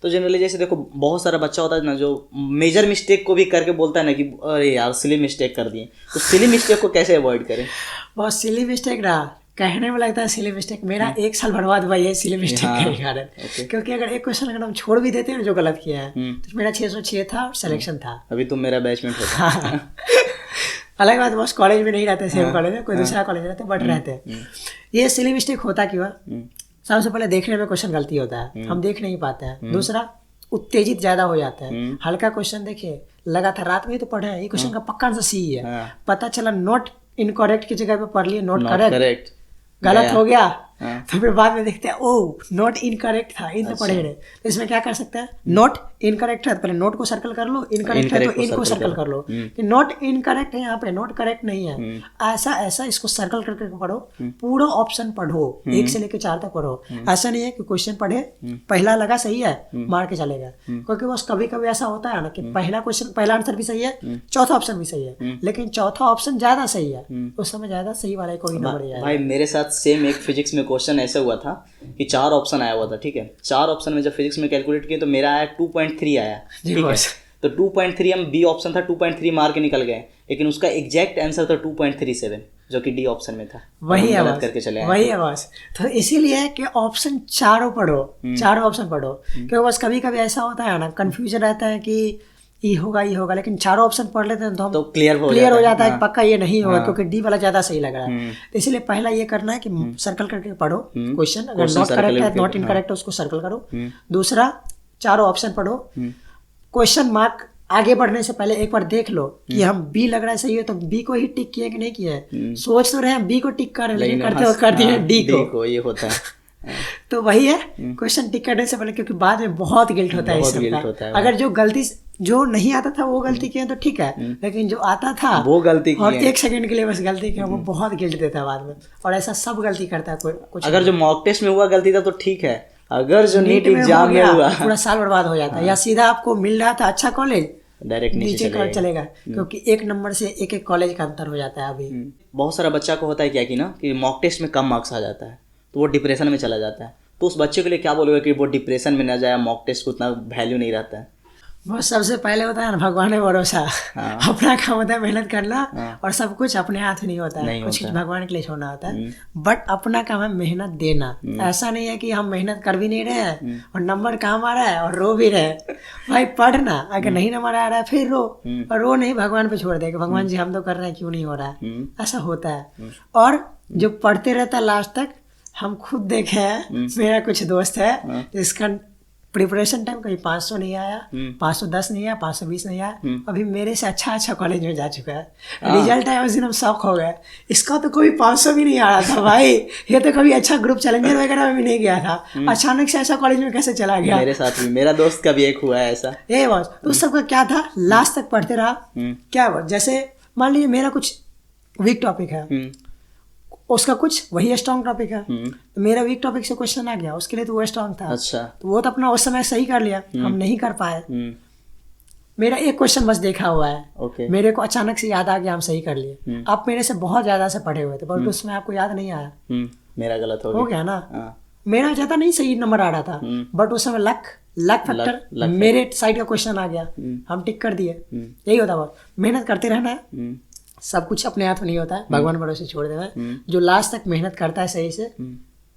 तो जनरली जैसे देखो बहुत सारा बच्चा होता है ना जो मेजर मिस्टेक को भी करके बोलता है ना कि अरे यार सिली मिस्टेक कर दिए, तो सिली मिस्टेक को कैसे अवॉइड करें? बहुत सिली मिस्टेक ना कहने में लगता है सिली मिस्टेक, मेरा 1 साल बर्बाद हुआ ये सिली मिस्टेक के कारण। क्योंकि अगर एक क्वेश्चन अगर हम छोड़ भी देते हैं जो गलत किया है, तो मेरा 606 था और सिलेक्शन था। अभी तुम मेरा बैचमेट हो। अलग बात, बस कॉलेज में नहीं रहते, सेम कॉलेज में, कोई दूसरा कॉलेज रहते, बट रहते। ये सिली मिस्टेक होता क्यों है? सबसे पहले देखने में क्वेश्चन गलती होता है, हम देख नहीं पाते हैं। दूसरा, उत्तेजित ज्यादा हो जाता है। हल्का क्वेश्चन देखिए, लगा था रात में ही तो पढ़े हैं, ये क्वेश्चन का पक्का आंसर सी है, पता चला नोट इनकरेक्ट की जगह पे पढ़ लिए नोट करेक्ट, गलत हो गया। तो फिर बाद में देखते हैं ओ नोट इनकरेक्ट था, इन तो पढ़े रहे। तो इसमें क्या कर सकते हैं, नोट इनकरेक्ट है तो पहले नोट को सर्कल कर लो, इनकरेक्ट है तो इनको सर्कल कर लो कि नोट इनकरेक्ट है, यहाँ पे नोट करेक्ट नहीं है, ऐसा इसको सर्कल करके पढ़ो, पूरा ऑप्शन पढ़ो, 1 से लेकर 4 तक पढ़ो। ऐसा नहीं है कि क्वेश्चन पढ़े पहला लगा सही है मार के चलेगा, क्योंकि बस कभी कभी ऐसा होता है ना कि पहला आंसर भी सही है, चौथा ऑप्शन भी सही है, लेकिन चौथा ऑप्शन ज्यादा सही है, उस समय ज्यादा सही वाला कोई नंबर नहीं आया। भाई मेरे साथ सेम एक फिजिक्स में क्वेश्चन ऐसा हुआ था कि 4 ऑप्शन आया हुआ था, ठीक है, 4 ऑप्शन में जब फिजिक्स में कैलकुलेट किए तो मेरा आया 2.3 आया, ठीक है। तो 2.3 हम बी ऑप्शन था 2.3 मार के निकल गए, लेकिन उसका एग्जैक्ट आंसर था 2.37 जो कि डी ऑप्शन में था। वही है करके चले आए, वही है बस। तो इसीलिए कि ऑप्शन चारों पढ़ो, चारों ऑप्शन पढ़ो, क्योंकि बस कभी कभी ऐसा होता है ना, कंफ्यूजन रहता है कि ये होगा, लेकिन चारों ऑप्शन पढ़ लेते हैं तो हम तो क्लियर हो जाता है पक्का ये नहीं होगा, क्योंकि डी वाला ज्यादा सही लग रहा है। तो इसलिए पहला ये करना है कि सर्कल करके पढ़ो क्वेश्चन, अगर नॉट करेक्ट है नॉट इनकरेक्ट है उसको सर्कल करो। दूसरा, चारों ऑप्शन पढ़ो, क्वेश्चन मार्क आगे बढ़ने से पहले एक बार देख लो कि हम बी लग रहा है सही है तो बी को ही टिक किए कि नहीं किया है। सोच तो रहे हैं बी को टिक कर रहे हैं, लेकिन करते कर दिए डी को, ये होता है। तो वही है क्वेश्चन टिक करने से पहले, क्योंकि बाद में बहुत गिल्ट होता है इसका। अगर जो गलती जो नहीं आता था वो गलती किया तो ठीक है, लेकिन जो आता था वो गलती और 1 सेकंड के लिए बस गलती किया, वो बहुत गिल्ट देता है बाद में। और ऐसा सब गलती करता है कोई कुछ। अगर जो मॉक टेस्ट में हुआ गलती था तो ठीक है, अगर जो नीट एग्जाम में हुआ पूरा साल बर्बाद हो जाता है। या सीधा आपको मिल रहा था अच्छा कॉलेज, डायरेक्ट नीचे चलेगा, क्योंकि 1 नंबर से एक कॉलेज का अंतर हो जाता है। अभी बहुत सारा बच्चा को होता है क्या कि ना कि मॉक टेस्ट में कम मार्क्स आ जाता है तो वो डिप्रेशन में चला जाता है। तो उस बच्चे के लिए क्या बोलोगे कि वो डिप्रेशन में ना जाए, मॉक टेस्ट को उतना वैल्यू नहीं रहता है? बस सबसे पहले होता है ना भगवान पे भरोसा। अपना काम होता है मेहनत करना, और सब कुछ अपने हाथ नहीं होता है, कुछ भगवान के लिए छोड़ना होता है। बट अपना काम है मेहनत देना। ऐसा नहीं है कि हम मेहनत कर भी नहीं रहे हैं और नंबर काम आ रहा है और रो भी रहे। भाई पढ़ना, अगर नहीं नंबर आ रहा है फिर रो, और रो नहीं भगवान पे छोड़ दे कि भगवान जी हम तो कर रहे हैं क्यों नहीं हो रहा है, ऐसा होता है। और जो पढ़ते रहता लास्ट तक, हम खुद देखे हैं, मेरा कुछ दोस्त है जिसका प्रिपरेशन टाइम कहीं 500 नहीं आया, 510 नहीं आया, 520 नहीं आया, अभी मेरे से अच्छा कॉलेज में जा चुका है। रिजल्ट आया उस दिन हम शॉक हो गए, इसका तो कोई 500 भी नहीं आ रहा था भाई, ये तो कभी अच्छा ग्रुप चैलेंजर वगैरह में भी नहीं गया था, अचानक से ऐसा कॉलेज में कैसे चला गया। मेरे साथ भी, मेरा दोस्त का भी एक हुआ है ऐसा। ये बस तो उस सबका क्या था, लास्ट तक पढ़ते रहा। क्या जैसे मान लीजिए मेरा कुछ वीक टॉपिक है, उसका कुछ वही स्ट्रॉन्ग टॉपिक है, तो मेरा वीक टॉपिक से क्वेश्चन आ गया, उसके लिए तो वो स्ट्रॉन्ग था। अच्छा। तो वो तो अपना उस समय सही कर लिया, हम नहीं कर पाए। मेरा एक क्वेश्चन बस देखा हुआ है, मेरे को अचानक से याद आ गया, हम सही कर लिए। आप मेरे से बहुत ज्यादा से पढ़े हुए थे, बट उसमें आपको याद नहीं आया, मेरा गलत हो गया ना। मेरा ज्यादा नहीं सही नंबर आ रहा था, बट उस समय लक फैक्टर मेरे साइड का क्वेश्चन आ गया, हम टिक कर दिए। यही होता है, मेहनत करते रहना है, सब कुछ अपने हाथ में नहीं होता है, भगवान भरोसे छोड़ देना। जो लास्ट तक मेहनत करता है सही से,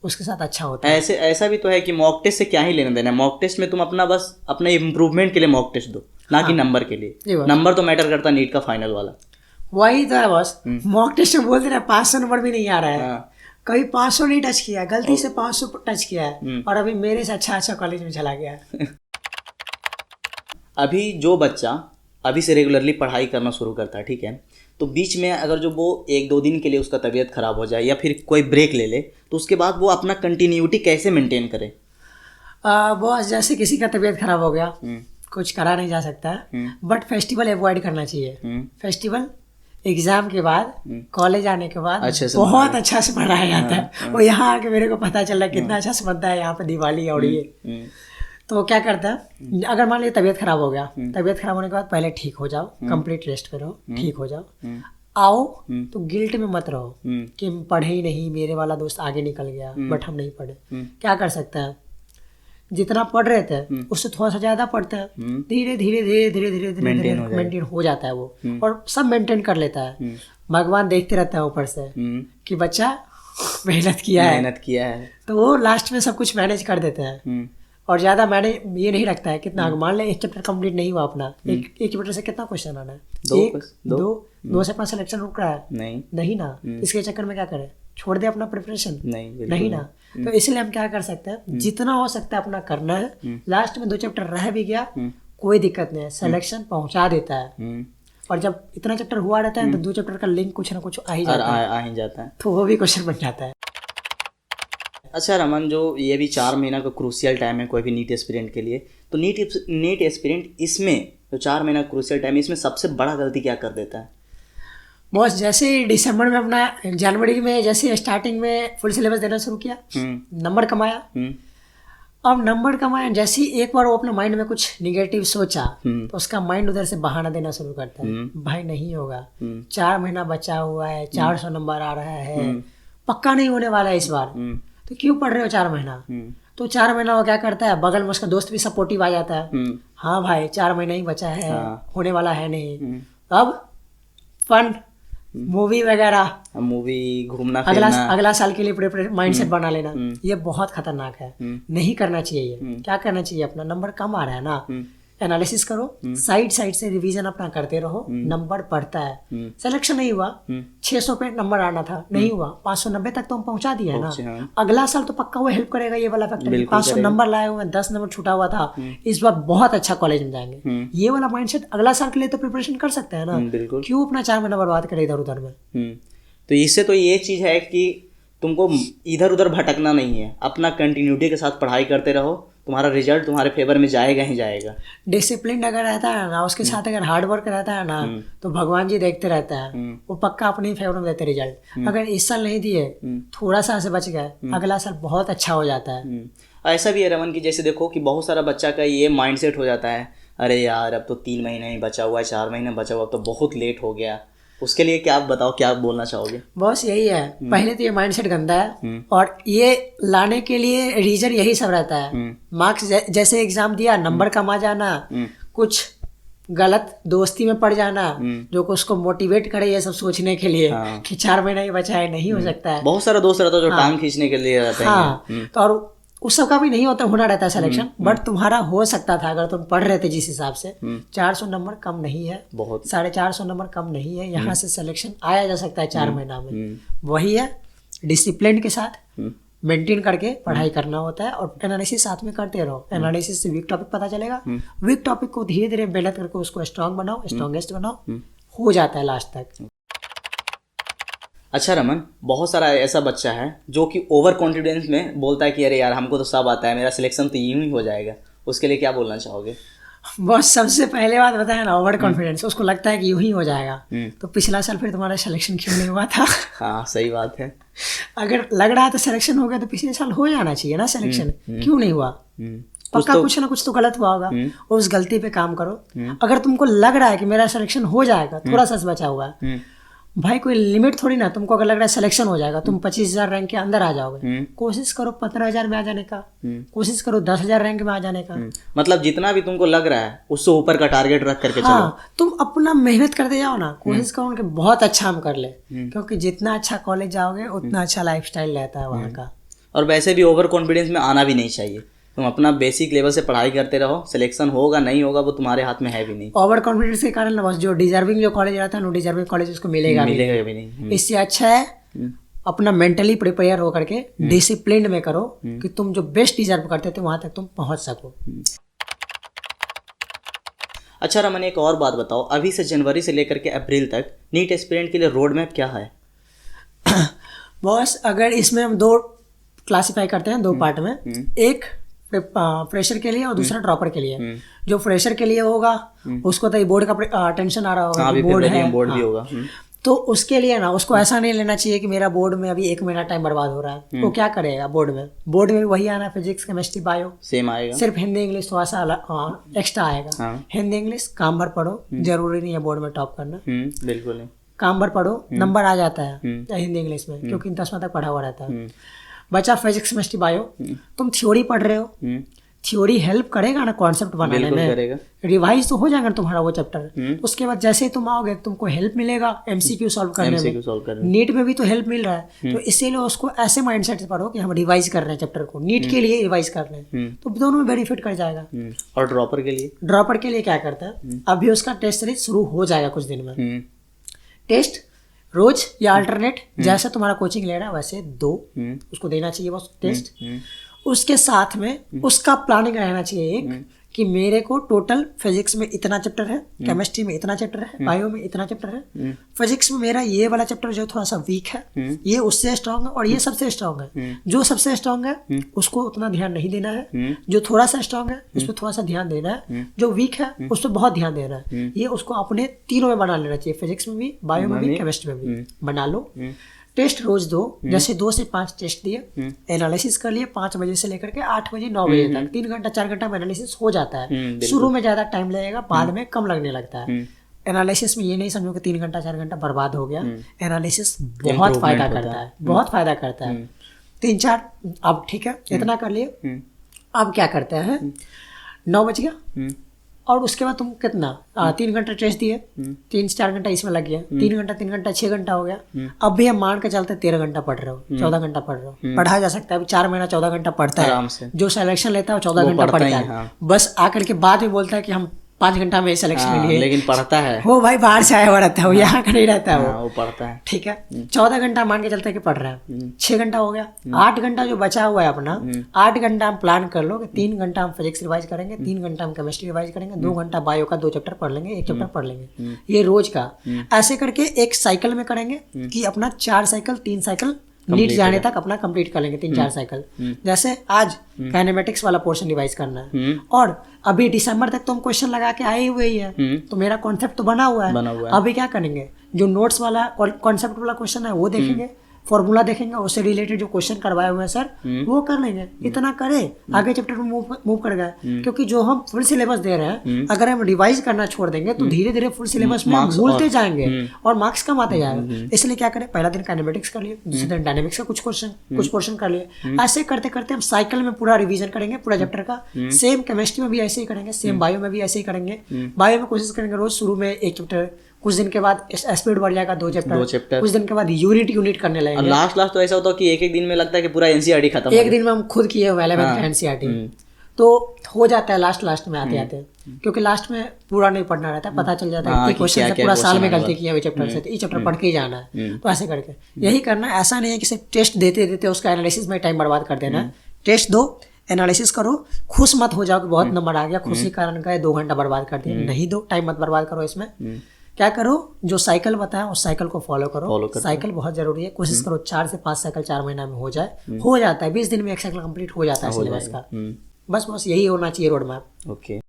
उसके साथ अच्छा होता है। ऐसे ऐसा भी तो है कि मॉक टेस्ट से क्या ही लेना देना है। मॉक टेस्ट में तुम अपना बस अपने इम्प्रूवमेंट के लिए मॉक टेस्ट दो, ना कि नंबर के लिए। नंबर तो मैटर करता नीट का फाइनल वाला। वही तो है बॉस, मॉक टेस्ट में बोलते ना 500 नंबर भी नहीं आ रहा है। कभी 500 नहीं टच किया, गलती से 500 टच किया है, और अभी मेरे से अच्छा कॉलेज में चला गया। अभी जो बच्चा अभी से रेगुलरली पढ़ाई करना शुरू करता है, ठीक है, तो बीच में अगर जो वो 1-2 दिन के लिए उसका तबीयत खराब हो जाए या फिर कोई ब्रेक ले ले, तो उसके बाद वो अपना कंटिन्यूटी कैसे मेंटेन करे? बॉस जैसे किसी का तबीयत खराब हो गया, कुछ करा नहीं जा सकता, बट फेस्टिवल अवॉइड करना चाहिए। फेस्टिवल एग्जाम के बाद, कॉलेज आने के बाद बहुत अच्छा से पढ़ाया जाता है। वो यहाँ आके मेरे को पता चल रहा है कितना अच्छा से बनता है यहाँ पे दिवाली और ये। तो क्या करता है, अगर मान लीजिए तबीयत खराब हो गया, तबीयत खराब होने के बाद पहले ठीक हो जाओ, कंप्लीट रेस्ट पे रहो, ठीक हो जाओ, आओ तो गिल्ट में मत रहो कि पढ़े ही नहीं, मेरे वाला दोस्त आगे निकल गया बट हम नहीं पढ़े। क्या कर सकते हैं, जितना पढ़ रहे थे उससे थोड़ा सा ज्यादा पढ़ते हैं, धीरे धीरे धीरे धीरे धीरे धीरे मेंटेन हो जाता है वो, और सब मेंटेन कर लेता है। भगवान देखते रहता है ऊपर से कि बच्चा मेहनत किया है, तो वो लास्ट में सब कुछ मैनेज कर देते हैं। और ज्यादा मैंने ये नहीं रखता है कितना, मान ले एक चैप्टर कंप्लीट नहीं हुआ अपना, एक चैप्टर से कितना क्वेश्चन आना है, दो से 5 सिलेक्शन रुक रहा है, नहीं ना, इसके चक्कर में क्या करे, छोड़ दे अपना प्रिपरेशन, नहीं ना। तो इसलिए हम क्या कर सकते हैं, जितना हो सकता है अपना करना है। लास्ट में 2 चैप्टर रह भी गया कोई दिक्कत नहीं है, सिलेक्शन पहुंचा देता है। और जब इतना चैप्टर हुआ रहता है तो 2 चैप्टर का लिंक कुछ ना कुछ आ ही जाता है, तो वो भी क्वेश्चन बन जाता है। अच्छा रमन, जो ये भी 4 महीना का क्रूशियल टाइम है कोई भी नीट एस्पिरेंट के लिए, तो नीट एस्पिरेंट इसमें जो 4 महीना क्रूशियल टाइम है, इसमें सबसे बड़ा गलती क्या कर देता है? बॉस जैसे दिसंबर में अपना, जनवरी में जैसे स्टार्टिंग में फुल सिलेबस देना शुरू किया, नंबर कमाया। अब नंबर कमाया, जैसे ही एक बार वो अपने माइंड में कुछ निगेटिव सोचा, तो उसका माइंड उधर से बहाना देना शुरू करता है, भाई नहीं होगा, 4 महीना बचा हुआ है, 400 नंबर आ रहा है, पक्का नहीं होने वाला है इस बार, तो क्यों पढ़ रहे हो 4 महीना? तो 4 महीना वो क्या करता है, बगल में उसका दोस्त भी सपोर्टिव आ जाता है, हाँ भाई 4 महीना ही बचा है, होने वाला है नहीं। अब फन, मूवी वगैरह, घूमना, अगला साल के लिए प्रिपरेशन माइंडसेट बना लेना, ये बहुत खतरनाक है, नहीं करना चाहिए ये। क्या करना चाहिए, अपना नंबर कम आ रहा है ना, एनालिसिस करो, साइड से रिवीजन अपना करते रहो, नंबर बढ़ता है। सिलेक्शन नहीं हुआ, 600 पे नंबर आना था, नहीं हुआ, 590 तक तो हम पहुंचा दिया है ना, अगला साल तो पक्का वो हेल्प करेगा ये वाला फैक्टर। 500 नंबर लाए हुए, 10 नंबर छूटा हुआ था, इस बार बहुत अच्छा कॉलेज में जाएंगे, ये वाला माइंडसेट अगला साल के लिए तो प्रिपरेशन कर सकते हैं ना, क्यों अपना 4 महीना बर्बाद करे इधर उधर में। तो इससे तो ये चीज है कि तुमको इधर उधर भटकना नहीं है, अपना कंटिन्यूटी के साथ पढ़ाई करते रहो, तुम्हारा रिजल्ट तुम्हारे फेवर में जाएगा ही जाएगा। डिसिप्लिन अगर रहता है ना, उसके साथ अगर हार्ड वर्क रहता है ना, तो भगवान जी देखते रहता है, वो पक्का अपने फेवर में देते रिजल्ट। अगर इस साल नहीं दिए, थोड़ा सा से बच गए, अगला साल बहुत अच्छा हो जाता है। ऐसा भी है रमन कि जैसे देखो कि बहुत सारा बच्चा का ये माइंडसेट हो जाता है, अरे यार अब तो 3 महीने ही बचा हुआ है, 4 महीने बचा हुआ, अब तो बहुत लेट हो गया। उसके लिए क्या आप बताओ, क्या आप बोलना चाहोगे? बॉस यही है, पहले तो ये माइंडसेट गंदा है, और ये लाने के लिए रीजन यही सब रहता है। मार्क्स जैसे एग्जाम दिया, नंबर कम आ जाना, कुछ गलत दोस्ती में पड़ जाना, जो को उसको मोटिवेट करे ये सब सोचने के लिए कि 4 महीना ही बचा है, नहीं हो सकता है। बहुत सारा दोस्त रहता है जो टांग खींचने के लिए रहता है। तो और उस सब का भी नहीं होना रहता है सिलेक्शन, बट तुम्हारा हो सकता था अगर तुम पढ़ रहे थे जिस हिसाब से। 400 नंबर कम नहीं है, बहुत 450 नंबर कम नहीं है, यहाँ से सिलेक्शन आया जा सकता है 4 महीना में। वही है, डिसिप्लिन के साथ मेंटेन करके पढ़ाई करना होता है, और एनालिसिस साथ में करते रहो। एनालिसिस से वीक टॉपिक पता चलेगा, वीक टॉपिक को धीरे धीरे मेहनत करके उसको स्ट्रांग बनाओ, स्ट्रॉन्गेस्ट बनाओ, हो जाता है लास्ट तक। अच्छा रमन, बहुत सारा ऐसा बच्चा है जो कि ओवर कॉन्फिडेंस में बोलता है कि अरे यार हमको तो सब आता है, मेरा सिलेक्शन तो यूं ही हो जाएगा, उसके लिए क्या बोलना चाहोगे? बस सबसे पहले बात बताया ना, ओवर कॉन्फिडेंस, उसको लगता है कि यूं ही हो जाएगा, तो पिछला साल फिर तुम्हारा सिलेक्शन क्यों नहीं हुआ था? हाँ सही बात है, अगर लग रहा है तो सिलेक्शन हो गया तो पिछले साल हो जाना चाहिए ना सिलेक्शन, क्यों नहीं हुआ? पक्का कुछ ना कुछ तो गलत हुआ होगा, उस गलती पे काम करो। अगर तुमको लग रहा है कि मेरा सिलेक्शन हो जाएगा, थोड़ा सा बचा हुआ है, भाई कोई लिमिट थोड़ी ना, तुमको अगर लग रहा है सिलेक्शन हो जाएगा, तुम 25,000 रैंक के अंदर आ जाओगे, कोशिश करो 15,000 में आ जाने का, कोशिश करो 10,000 रैंक में आ जाने का। मतलब जितना भी तुमको लग रहा है उससे ऊपर का टारगेट रख करके चलो। हाँ, तुम अपना मेहनत करते जाओ ना, कोशिश करो कि बहुत अच्छा हम कर ले, क्योंकि जितना अच्छा कॉलेज जाओगे उतना अच्छा लाइफस्टाइल रहता है वहाँ का। और वैसे भी ओवर कॉन्फिडेंस में आना भी नहीं चाहिए। तुम अपना बेसिक लेवल से पढ़ाई करते रहो, सिलेक्शन होगा नहीं होगा वो तुम्हारे हाथ में है भी नहीं। ओवर कॉन्फिडेंस के कारण ना बस जो डिजर्विंग जो कॉलेज रहता है ना, डिजर्विंग कॉलेज उसको मिलेगा भी नहीं। इससे अच्छा है अपना मेंटली प्रिपेयर होकर के डिसिप्लिन में करो कि तुम जो बेस्ट डिजर्व करते थे वहां तक तुम पहुंच सको। अच्छा रमन, एक और बात बताओ, अभी से जनवरी से लेकर के अप्रैल तक नीट एस्पिरेंट के लिए रोड मैप क्या है? बॉस अगर इसमें हम दो क्लासिफाई करते हैं, दो पार्ट में, एक फ्रेशर के लिए और दूसरा ड्रॉपर के लिए। जो फ्रेशर के लिए होगा उसको तो बोर्ड का टेंशन आ रहा होगा, बोर्ड है, बोर्ड भी होगा, तो उसके लिए ना उसको ऐसा नहीं लेना चाहिए कि मेरा बोर्ड में अभी 1 महीना टाइम बर्बाद हो रहा है। वो क्या करेगा बोर्ड में भी वही आना, फिजिक्स केमिस्ट्री बायो सेम आएगा, सिर्फ हिंदी इंग्लिश थोड़ा सा एक्स्ट्रा आएगा। हिंदी इंग्लिश काम भर पढ़ो, जरूरी नहीं है बोर्ड में टॉप करना, बिल्कुल नहीं, काम भर पढ़ो, नंबर आ जाता है हिंदी इंग्लिश में, क्योंकि 10वां तक पढ़ा हुआ रहता है। बचा फिजिक्स केमिस्ट्री बायो, तुम थ्योरी पढ़ रहे हो, थ्योरी हेल्प करेगा ना कॉन्सेप्ट बनाने में, रिवाइज तो हो जाएगा तुम्हारा वो चैप्टर। उसके बाद जैसे ही तुम आओगे तुमको हेल्प मिलेगा एमसीक्यू सॉल्व करने में। नीट में भी तो हेल्प मिल रहा है, तो इसीलिए उसको ऐसे माइंडसेट से पढ़ो कि हम रिवाइज कर रहे हैं चैप्टर को, नीट के लिए रिवाइज कर रहे हैं, तो दोनों में बेनिफिट कर जाएगा। और ड्रॉपर के लिए? ड्रॉपर के लिए क्या करता है, अभी उसका टेस्ट सीरीज शुरू हो जाएगा कुछ दिन में। टेस्ट रोज या अल्टरनेट, जैसे तुम्हारा कोचिंग ले रहा है वैसे 2 उसको देना चाहिए बस टेस्ट। उसके साथ में उसका प्लानिंग रहना चाहिए एक कि मेरे को टोटल फिजिक्स में इतना चैप्टर है, केमिस्ट्री में इतना चैप्टर है, बायो में इतना चैप्टर है, फिजिक्स में मेरा ये वाला चैप्टर जो थोड़ा सा वीक है ये उससे स्ट्रांग है और ये सबसे स्ट्रांग है। जो सबसे स्ट्रांग है उसको उतना ध्यान नहीं देना है, जो थोड़ा सा स्ट्रांग है उस पर थोड़ा सा ध्यान देना है, जो वीक है उस पर बहुत ध्यान देना है। ये उसको अपने तीनों में बना लेना चाहिए, फिजिक्स में भी, बायो में भी, केमिस्ट्री में भी बना लो। टेस्ट रोज 2, जैसे 2 से 5 टेस्ट दिए, एनालिसिस कर लिए 5 बजे से लेकर के 8 बजे 9 बजे तक, 3 घंटा 4 घंटा में एनालिसिस हो जाता है। शुरू में ज्यादा टाइम लगेगा, बाद में कम लगने लगता है। एनालिसिस में ये नहीं समझो कि 3 घंटा 4 घंटा बर्बाद हो गया, एनालिसिस बहुत फायदा करता है, बहुत फायदा करता है। 3-4 अब ठीक है इतना कर लिए। अब क्या करते हैं, 9 बज गया और उसके बाद तुम कितना 3 घंटा टेस्ट दिए, 3-4 घंटा इसमें लग गया, 3 घंटा 3 घंटा 6 घंटा हो गया। अब भी हम मान के चलते 13 घंटा पढ़ रहे हो, 14 घंटा पढ़ रहे हो, पढ़ा जा सकता है। अभी 4 महीना 14 घंटा पढ़ता है, जो सिलेक्शन लेता है वो 14 घंटा पढ़ता है, बस आकर के बाद में बोलता है कि हम 5 घंटा में सिलेक्शन लिए, लेकिन पढ़ता है वो भाई बाहर से आया हुआ रहता है, वो यहाँ का नहीं रहता है, वो पढ़ता है। ठीक है, 14 घंटा मान के चलते कि पढ़ रहा है, 6 घंटा हो गया, 8 घंटा जो बचा हुआ है अपना, 8 घंटा हम प्लान कर लो कि 3 घंटा हम फिजिक्स रिवाइज करेंगे, 3 घंटा हम केमिस्ट्री रिवाइज करेंगे, 2 घंटा बायो का 2 चैप्टर पढ़ लेंगे, 1 चैप्टर पढ़ लेंगे, ये रोज का। ऐसे करके एक साइकिल में करेंगे कि अपना 4 साइकिल 3 साइकिल नीट जाने तक अपना कंप्लीट कर लेंगे, 3-4 साइकिल। जैसे आज काइनेमेटिक्स वाला पोर्शन रिवाइज करना है और अभी दिसंबर तक तो हम क्वेश्चन लगा के आए हुए ही है, तो मेरा कॉन्सेप्ट तो बना हुआ है। अभी क्या करेंगे, जो नोट्स वाला कॉन्सेप्ट वाला क्वेश्चन है वो देखेंगे, फॉर्मूला देखेंगे, उससे रिलेटेड जो क्वेश्चन करवाए हुए हैं सर वो कर लेंगे। इतना करे आगे चैप्टर में मूव कर गए, क्योंकि जो हम फुल सिलेबस दे रहे हैं अगर हम रिवाइज करना छोड़ देंगे तो धीरे धीरे फुल सिलेबस में भूलते जाएंगे और मार्क्स कम आते जाएंगे। इसलिए क्या करें, पहला दिन काइनेमेटिक्स कर लिए, दूसरे दिन डायनेमिक्स का कुछ पोर्शन कर लिए। ऐसे करते करते हम साइकिल में पूरा रिवीजन करेंगे पूरा चैप्टर का। सेम केमिस्ट्री में भी ऐसे ही करेंगे, सेम बायो में भी ऐसे ही करेंगे। बायो में कोशिश करेंगे रोज शुरू में 1 चैप्टर, कुछ दिन के बाद स्पीड बढ़ जाएगा 2 चैप्टर, कुछ दिन के बाद यूनिट करने लगेंगे। लास्ट तो ऐसा होता है कि एक दिन में लगता है कि पूरा एनसीईआरटी खत्म, एक दिन में हम खुद किए हुए 11th का एनसीईआरटी, तो हो जाता है लास्ट में आते आते, क्योंकि लास्ट में पूरा नहीं पढ़ना रहता है, पता चल जाता है कि क्वेश्चन से पूरा साल में गलती किया हुए चैप्टर से, तो ये चैप्टर पढ़ के ही जाना है। तो ऐसे करके यही करना है, ऐसा नहीं है कि सिर्फ टेस्ट देते देते उसका एनालिसिस में टाइम बर्बाद कर देना है। टेस्ट दो, एनालिसिस करो, खुश मत हो जाओ कि बहुत नंबर आ गया, खुशी कारण का 2 घंटा बर्बाद कर दिया, नहीं दो, टाइम मत बर्बाद करो इसमें। क्या करो, जो साइकिल बताया उस साइकिल को फॉलो करो, साइकिल बहुत जरूरी है। कोशिश करो 4 से 5 साइकिल 4 महीना में हो जाए, हो जाता है 20 दिन में 1 साइकिल कंप्लीट हो जाता है सिलेबस का। बस यही होना चाहिए रोड मैप। ओके,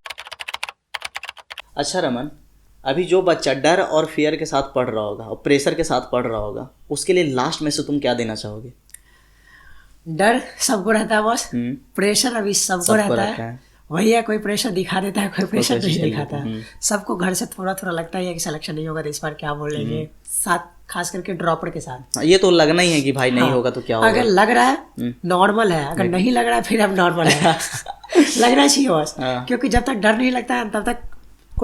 अच्छा रमन, अभी जो बच्चा डर और फियर के साथ पढ़ रहा होगा और प्रेशर के साथ पढ़ रहा होगा, उसके लिए लास्ट में से तुम क्या देना चाहोगे? डर सबको रहता है बॉस, प्रेशर अभी सबको रहता है। वही है, कोई प्रेशर दिखा देता है, कोई प्रेशर नहीं दिखाता है। सबको घर से थोड़ा थोड़ा लगता है कि सिलेक्शन नहीं होगा तो इस बार क्या बोलेंगे, साथ खास करके ड्रॉपर के साथ। ये तो लगना ही है कि भाई नहीं होगा तो क्या होगा। अगर लग रहा है नॉर्मल है, अगर नहीं लग रहा है फिर अब नॉर्मल है। लगना चाहिए बस, क्योंकि जब तक डर नहीं लगता है तब तक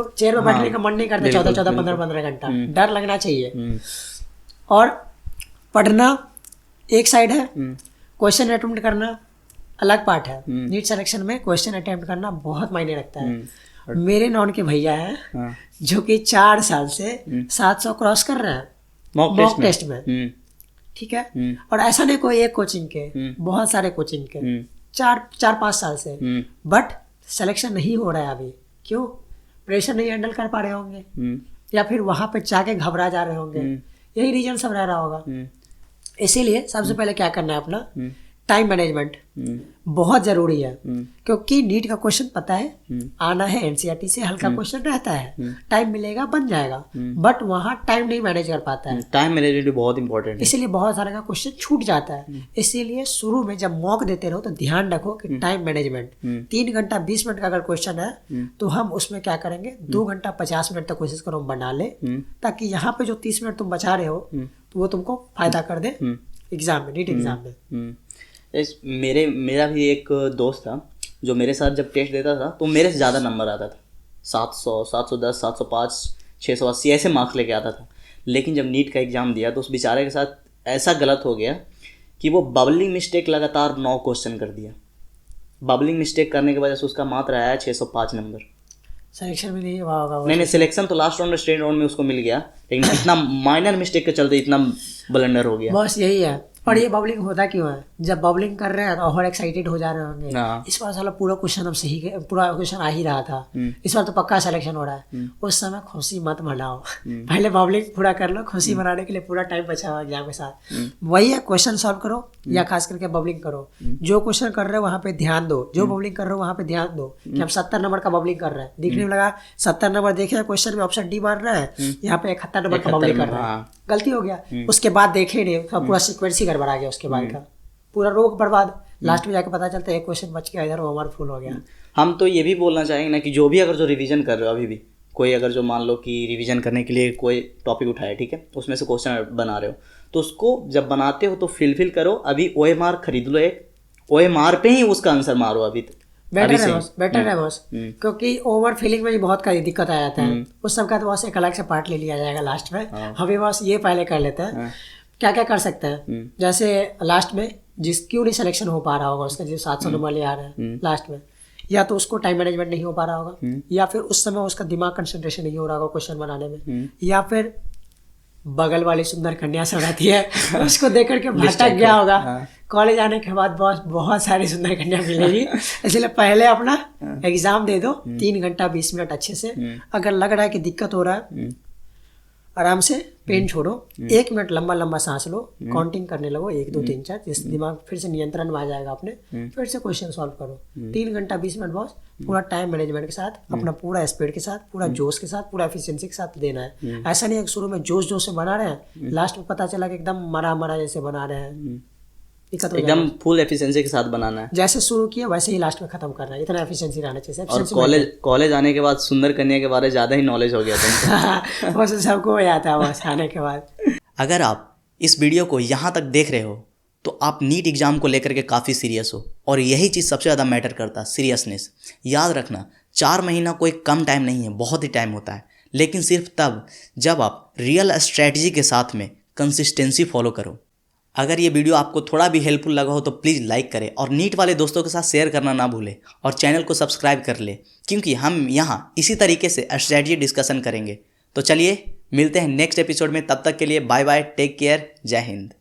चेयर पे बैठने का मन नहीं करता। 14-14, 15-15 घंटा डर लगना चाहिए। और पढ़ना एक साइड है, क्वेश्चन अटेम्प्ट करना अलग पार्ट है। नीट सिलेक्शन में क्वेश्चन अटेम्प्ट करना बहुत मायने रखता है। मेरे नॉन के भैया हैं जो कि 4 साल से 700 क्रॉस कर रहे हैं मॉक टेस्ट में, ठीक है। और ऐसा नहीं कोई एक कोचिंग के, बहुत सारे कोचिंग के 4-5 साल से, बट सिलेक्शन नहीं हो रहा है अभी। क्यों? प्रेशर नहीं हैंडल कर पा रहे होंगे, या फिर वहां पे जाके घबरा जा रहे होंगे, यही रीजन सब रह रहा होगा। इसीलिए सबसे पहले क्या करना है, अपना टाइम मैनेजमेंट बहुत जरूरी है। क्योंकि नीट का क्वेश्चन पता है आना है, एनसीईआरटी से हल्का क्वेश्चन रहता है, टाइम मिलेगा बन जाएगा, बट वहाँ टाइम नहीं मैनेज कर पाता है। टाइम मैनेजमेंट बहुत इंपॉर्टेंट है, इसीलिए बहुत सारे का क्वेश्चन छूट जाता है। इसीलिए शुरू में जब मॉक देते रहो तो ध्यान रखो कि टाइम मैनेजमेंट 3 घंटा 20 मिनट का अगर क्वेश्चन है तो हम उसमें क्या करेंगे, 2 घंटा 50 मिनट तक कोशिश करो बना ले, ताकि यहाँ पे जो 30 मिनट तुम बचा रहे हो तो वो तुमको फायदा कर दे एग्जाम में, नीट एग्जाम में। मेरा भी एक दोस्त था जो मेरे साथ जब टेस्ट देता था तो मेरे से ज़्यादा नंबर आता था, 700, 710, 705, 680 ऐसे मार्क्स लेके आता था। लेकिन जब नीट का एग्ज़ाम दिया तो उस बेचारे के साथ ऐसा गलत हो गया कि वो बबलिंग मिस्टेक लगातार 9 क्वेश्चन कर दिया। बबलिंग मिस्टेक करने की वजह से उसका मात्र आया 605 नंबर। सिलेक्शन में नहीं हुआ होगा। नहीं, सिलेक्शन तो लास्ट राउंड स्टेट राउंड में उसको मिल गया, लेकिन इतना माइनर मिस्टेक के चलते इतना ब्लंडर हो गया। बस यही है। और ये बबलिंग होता क्यों है? जब बबलिंग कर रहे हैं तो और एक्साइटेड हो जा रहे होंगे। इस बार साला पूरा क्वेश्चन अब सही, पूरा क्वेश्चन आ ही रहा था, इस बार तो पक्का सिलेक्शन हो रहा है। उस समय खुशी मत मनाओ, पहले बबलिंग पूरा कर लो। खुशी मनाने के लिए पूरा टाइम बचा हुआ एग्जाम के साथ, वही है क्वेश्चन सॉल्व करो या खास करके बबलिंग करो। जो क्वेश्चन कर रहे हो वहाँ पे ध्यान दो, जो बबलिंग कर रहे हो वहाँ पे ध्यान दो कि हम 70 नंबर का बबलिंग कर रहे हैं। दिखने में लगा 70 नंबर देखे क्वेश्चन में ऑप्शन डी मार रहा है, यहाँ पे 71 नंबर का बबलिंग कर रहा है, गलती हो गया। उसके बाद देखे नहीं, पूरा सीक्वेंस ही गड़बड़ा गया। उसके बाद का पूरा रोक बर्बाद, लास्ट में जाके पता चलता है एक क्वेश्चन बच गया, इधर ओवर फुल हो गया। हम तो ये भी बोलना चाहेंगे ना कि जो भी अगर जो रिवीजन कर रहे हो, अभी भी कोई अगर जो मान लो कि रिवीजन करने के लिए कोई टॉपिक उठाया, ठीक है, उसमें से क्वेश्चन बना रहे हो तो उसको जब बनाते हो तो फिल करो। अभी OMR खरीद लो, एक OMR पे ही उसका आंसर मारो। अभी बेटर है बॉस, क्योंकि ओवर फिलिंग में भी बहुत का दिक्कत आ जाता है। उस सब का तो बॉस एक अलग से पार्ट ले लिया जाएगा लास्ट में। अभी बॉस ये पहले कर लेते हैं क्या क्या कर सकते हैं। जैसे लास्ट में क्यों नहीं सिलेक्शन हो पा रहा होगा उसका, जो 700 नंबर ले आ रहा है लास्ट में, या तो उसको टाइम मैनेजमेंट नहीं हो पा रहा होगा, या फिर उस समय उसका दिमाग कंसंट्रेशन नहीं हो रहा होगा क्वेश्चन बनाने में, या फिर बगल वाली सुंदर कन्या सब रहती है उसको देख करके भटक गया होगा। कॉलेज आने के बाद बहुत सारी सुंदर कन्या मिलेगी, इसलिए पहले अपना एग्जाम दे दो 3 घंटा 20 मिनट अच्छे से। अगर लग रहा है कि दिक्कत हो रहा है, आराम से पेन छोड़ो, 1 मिनट लंबा लंबा सांस लो, काउंटिंग करने लगो 1 2 3 4, जिससे दिमाग फिर से नियंत्रण में आ जाएगा अपने, फिर से क्वेश्चन सॉल्व करो। 3 घंटा 20 मिनट बॉस पूरा टाइम मैनेजमेंट के साथ, अपना पूरा स्पीड के साथ, पूरा जोश के साथ, पूरा एफिशिएंसी के साथ देना है। ऐसा नहीं है शुरू में जोश जोश से बना रहे हैं, लास्ट में पता चला कि एकदम मरा जैसे बना रहे हैं, एकदम फुल एफिशिएंसी के साथ बनाना है। जैसे शुरू किया वैसे ही लास्ट में खत्म करना है, इतना एफिशिएंसी रहना चाहिए। और कॉलेज आने के बाद सुंदर कन्या के बारे में ज़्यादा ही नॉलेज हो गया तुमको। बस सबको हो जाता है बस आने के बाद। अगर आप इस वीडियो को यहाँ तक देख रहे हो तो आप नीट एग्ज़ाम को लेकर के काफ़ी सीरियस हो, और यही चीज़ सबसे ज़्यादा मैटर करता है, सीरियसनेस। याद रखना 4 महीना कोई कम टाइम नहीं है, बहुत ही टाइम होता है, लेकिन सिर्फ तब जब आप रियल स्ट्रैटेजी के साथ में कंसिस्टेंसी फॉलो करो। अगर ये वीडियो आपको थोड़ा भी हेल्पफुल लगा हो तो प्लीज़ लाइक करें, और नीट वाले दोस्तों के साथ शेयर करना ना भूलें, और चैनल को सब्सक्राइब कर ले, क्योंकि हम यहाँ इसी तरीके से स्ट्रैटेजी डिस्कशन करेंगे। तो चलिए मिलते हैं नेक्स्ट एपिसोड में, तब तक के लिए बाय बाय, टेक केयर, जय हिंद।